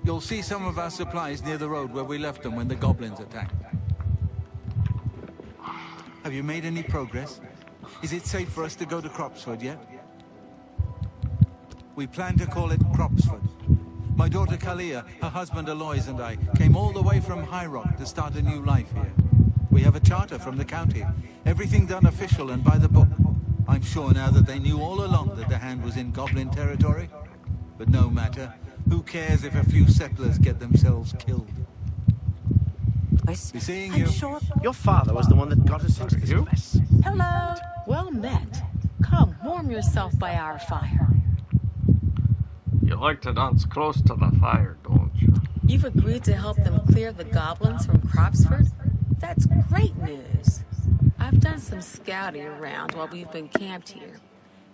You'll see some of our supplies near the road where we left them when the goblins attacked. Have you made any progress? Is it safe for us to go to Cropsford yet? We plan to call it Cropsford. My daughter Kalia, her husband Aloys and I came all the way from High Rock to start a new life here. We have a charter from the county. Everything done official and by the book. I'm sure now that they knew all along that the hand was in goblin territory. But no matter. Who cares if a few settlers get themselves killed? Be seeing you. Sure. Your father was the one that got us into this mess. Hello. Well met. Come, warm yourself by our fire. You like to dance close to the fire, don't you? You've agreed to help them clear the goblins from Cropsford? That's great news. I've done some scouting around while we've been camped here,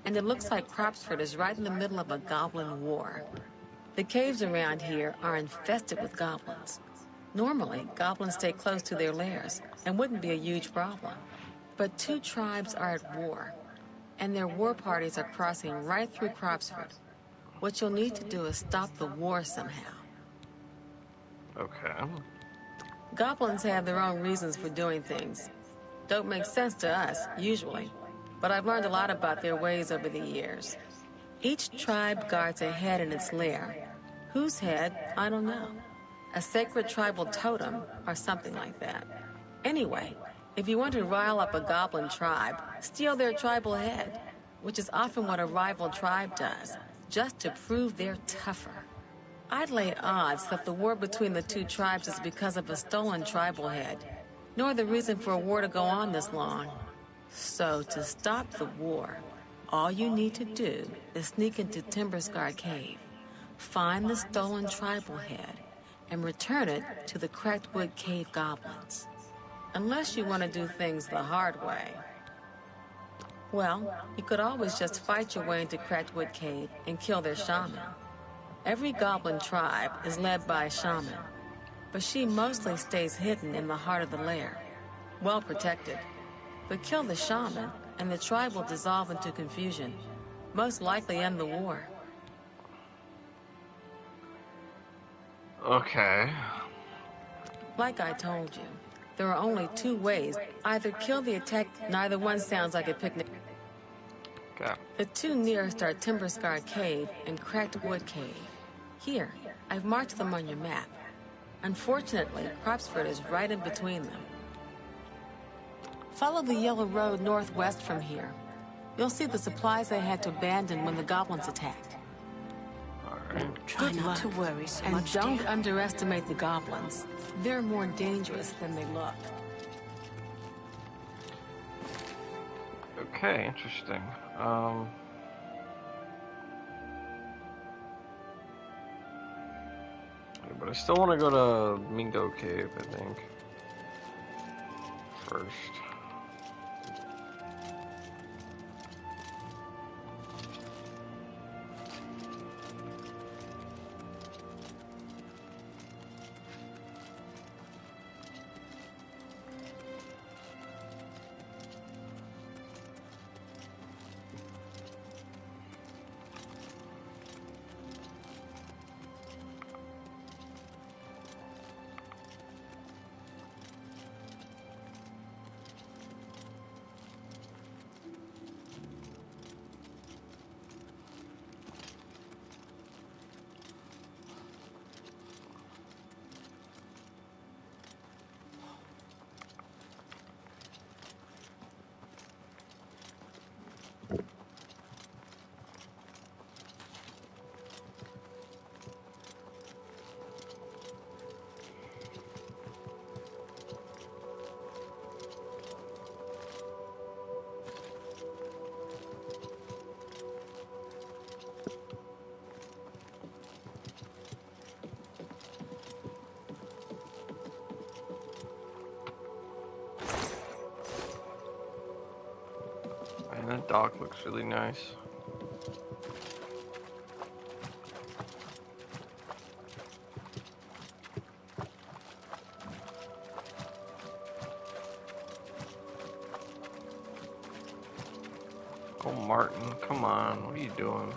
and it looks like Cropsford is right in the middle of a goblin war. The caves around here are infested with goblins. Normally, goblins stay close to their lairs and wouldn't be a huge problem. But two tribes are at war, and their war parties are crossing right through Cropsford. What you'll need to do is stop the war somehow. Okay. Goblins have their own reasons for doing things. Don't make sense to us, usually, but I've learned a lot about their ways over the years. Each tribe guards a head in its lair. Whose head, I don't know. A sacred tribal totem, or something like that. Anyway, if you want to rile up a goblin tribe, steal their tribal head, which is often what a rival tribe does, just to prove they're tougher. I'd lay odds that the war between the two tribes is because of a stolen tribal head, nor the reason for a war to go on this long. So, to stop the war, all you need to do is sneak into Timberscar Cave, find the stolen tribal head, and return it to the Cracked-Wood Cave goblins. Unless you want to do things the hard way. Well, you could always just fight your way into Cracked-Wood Cave and kill their shaman. Every goblin tribe is led by a shaman, but she mostly stays hidden in the heart of the lair, well protected. But kill the shaman, and the tribe will dissolve into confusion, most likely end the war. Okay. Like I told you, there are only two ways. Either kill the attack, neither one sounds like a picnic. Okay. The two nearest are Timberscar Cave and Cracked Wood Cave. Here, I've marked them on your map. Unfortunately, Cropsford is right in between them. Follow the yellow road northwest from here. You'll see the supplies they had to abandon when the goblins attacked. Alright. Try Good not luck. to worry so And much, don't dear. underestimate the goblins. They're more dangerous than they look. Okay, interesting. But I still want to go to Mingo Cave, I think. First. And that dock looks really nice. Oh, Martin, come on, what are you doing?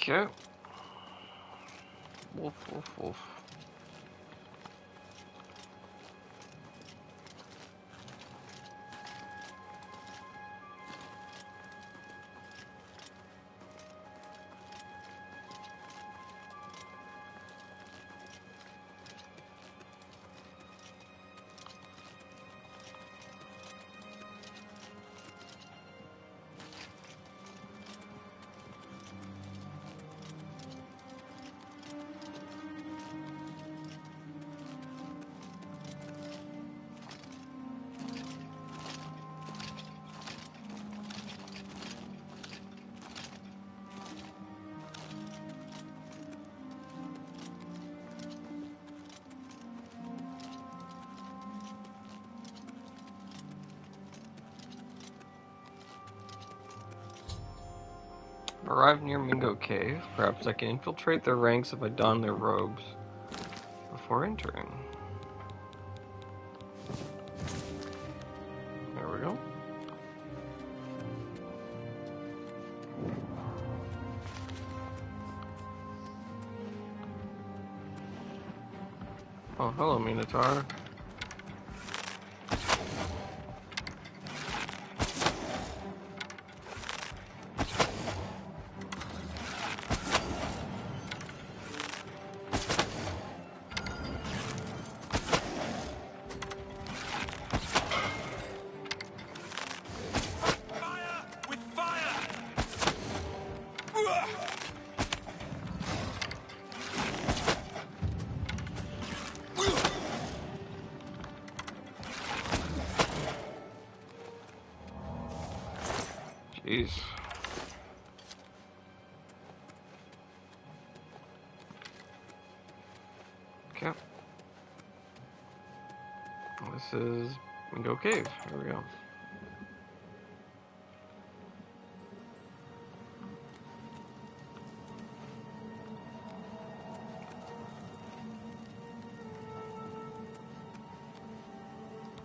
Okay. Wolf, wolf, wolf. Arrive near Mingo Cave. Perhaps I can infiltrate their ranks if I don their robes before entering. There we go. Oh, hello, Minotaur. Jeez. Okay. This is Mingo Cave. Here we go.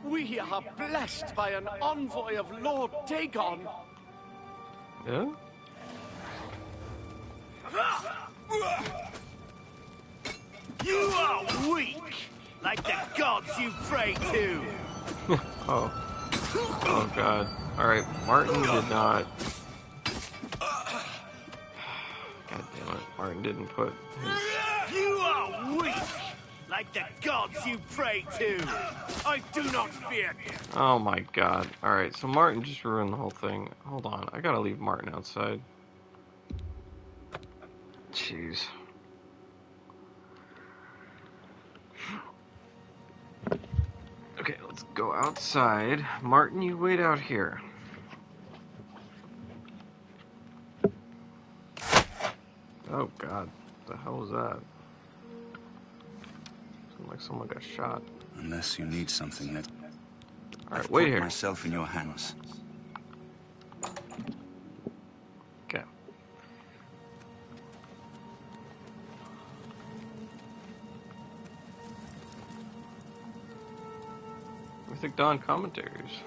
We are blessed by an envoy of Lord Dagon. Yeah? You are weak, like the gods you pray to. Oh. Oh god. Alright, Martin did not. God damn it. Martin didn't put his... You are weak, like the gods you pray to. I do not fear you. Oh my god. Alright, so Martin just ruined the whole thing. Hold on, I gotta leave Martin outside. Jeez. Okay, let's go outside. Martin, you wait out here. Oh god, what the hell was that? Sounded like someone got shot. Unless you need something that... Alright, wait here. myself in your hands. Okay. Mythic Dawn commentaries.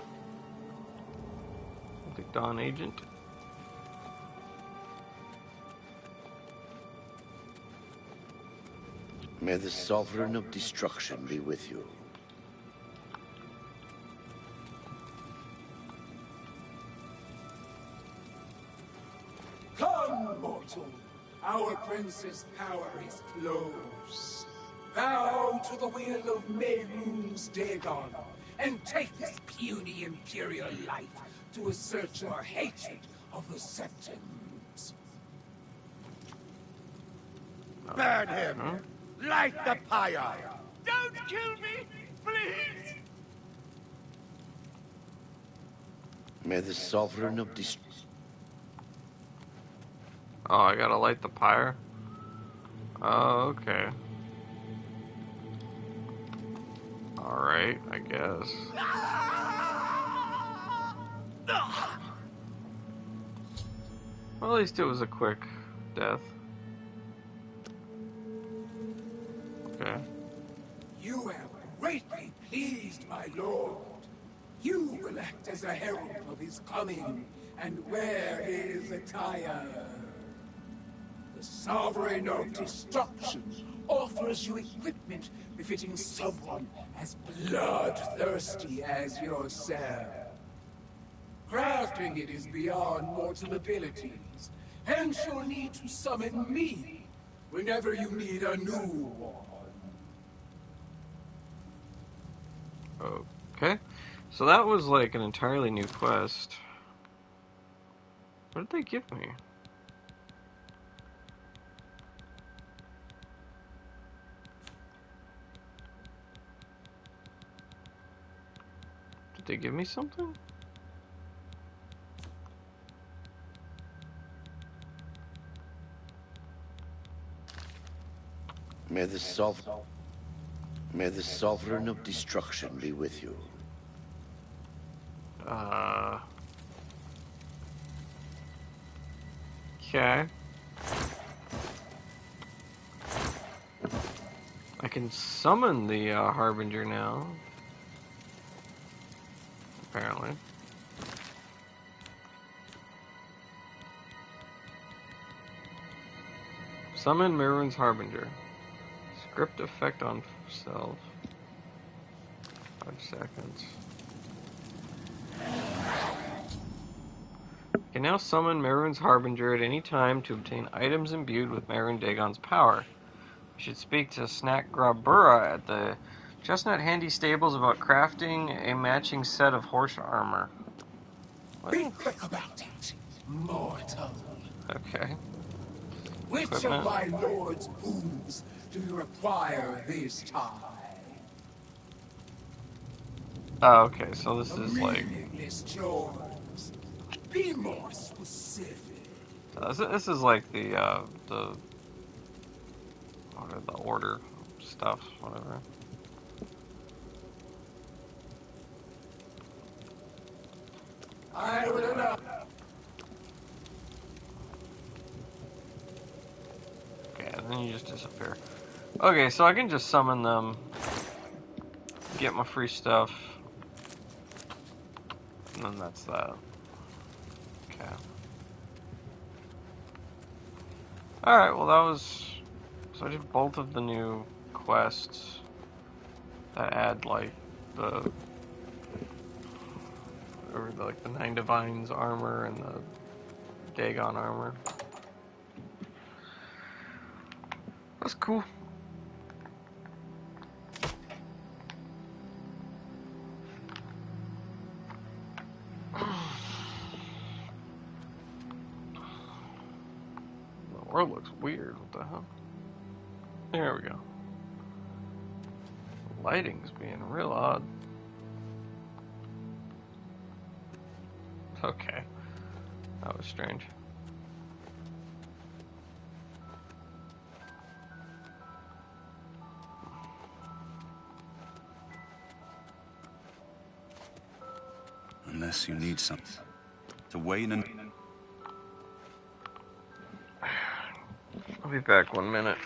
Mythic Dawn agent. May the Sovereign of Destruction be with you. Come, mortal. Our prince's power is close. Bow to the will of Mehrunes Dagon, and take this puny imperial life to assert your hatred of the Septons. Burn him! Huh? Light the pyre! Don't kill me, please! May the Sovereign of Destruction... Oh, I gotta light the pyre? Oh, okay. Alright, I guess. Well, at least it was a quick death. Okay. You have greatly pleased my lord. You will act as a herald of his coming and wear his attire. The Sovereign of Destruction offers you equipment befitting someone as bloodthirsty as yourself. Crafting it is beyond mortal abilities, hence you'll need to summon me whenever you need a new one. Okay. So that was like an entirely new quest. What did they give me? Did they give me something? May the Sovereign of Destruction be with you. Okay. I can summon the Harbinger now. Apparently. Summon Mirun's Harbinger. Script effect on self. 5 seconds. You can now summon Merun's Harbinger at any time to obtain items imbued with Merun Dagon's power. You should speak to Snack Grabura at the Chestnut Handy Stables about crafting a matching set of horse armor. What? Be quick about it, mortal. Okay. Which Equipment. of my lord's boons do you require this time? Oh, okay, so this is like... Meaningless chores. Be more specific. This is like the what are the order stuff, whatever. I will allow. Okay, and then you just disappear. Okay, so I can just summon them, get my free stuff, and then that's that. Okay. Alright, well that was... So I did both of the new quests that add like the... or like the 9 Divines armor and the Dagon armor. That's cool. The world looks weird. What the hell? There we go. The lighting's being real odd. Okay. That was strange. Unless you need something. To wait and... I'll be back 1 minute.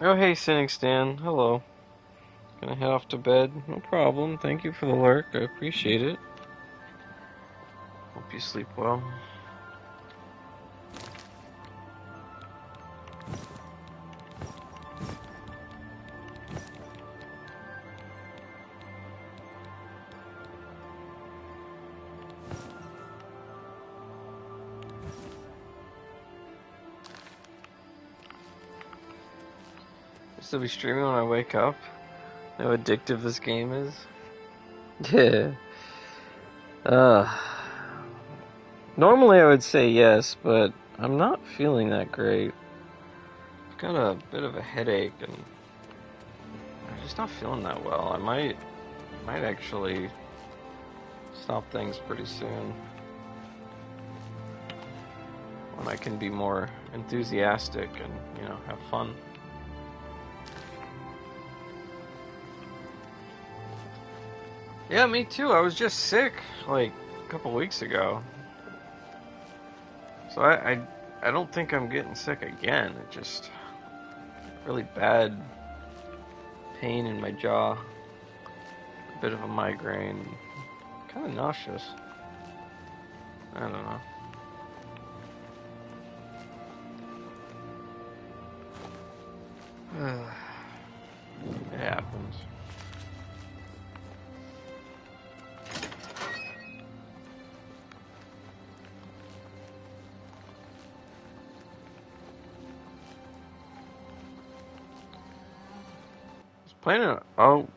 Oh, hey, Cynic Stan. Hello. Gonna head off to bed? No problem. Thank you for the lurk. I appreciate it. Hope you sleep well. I'll still be streaming when I wake up. How addictive this game is. Yeah. Normally I would say yes, but I'm not feeling that great. I've got a bit of a headache and I'm just not feeling that well. I might actually stop things pretty soon. When I can be more enthusiastic and, you know, have fun. Yeah, me too. I was just sick, like, a couple weeks ago. So I don't think I'm getting sick again. It just really bad pain in my jaw, a bit of a migraine, kind of nauseous. I don't know. It happens. Planning on, oh,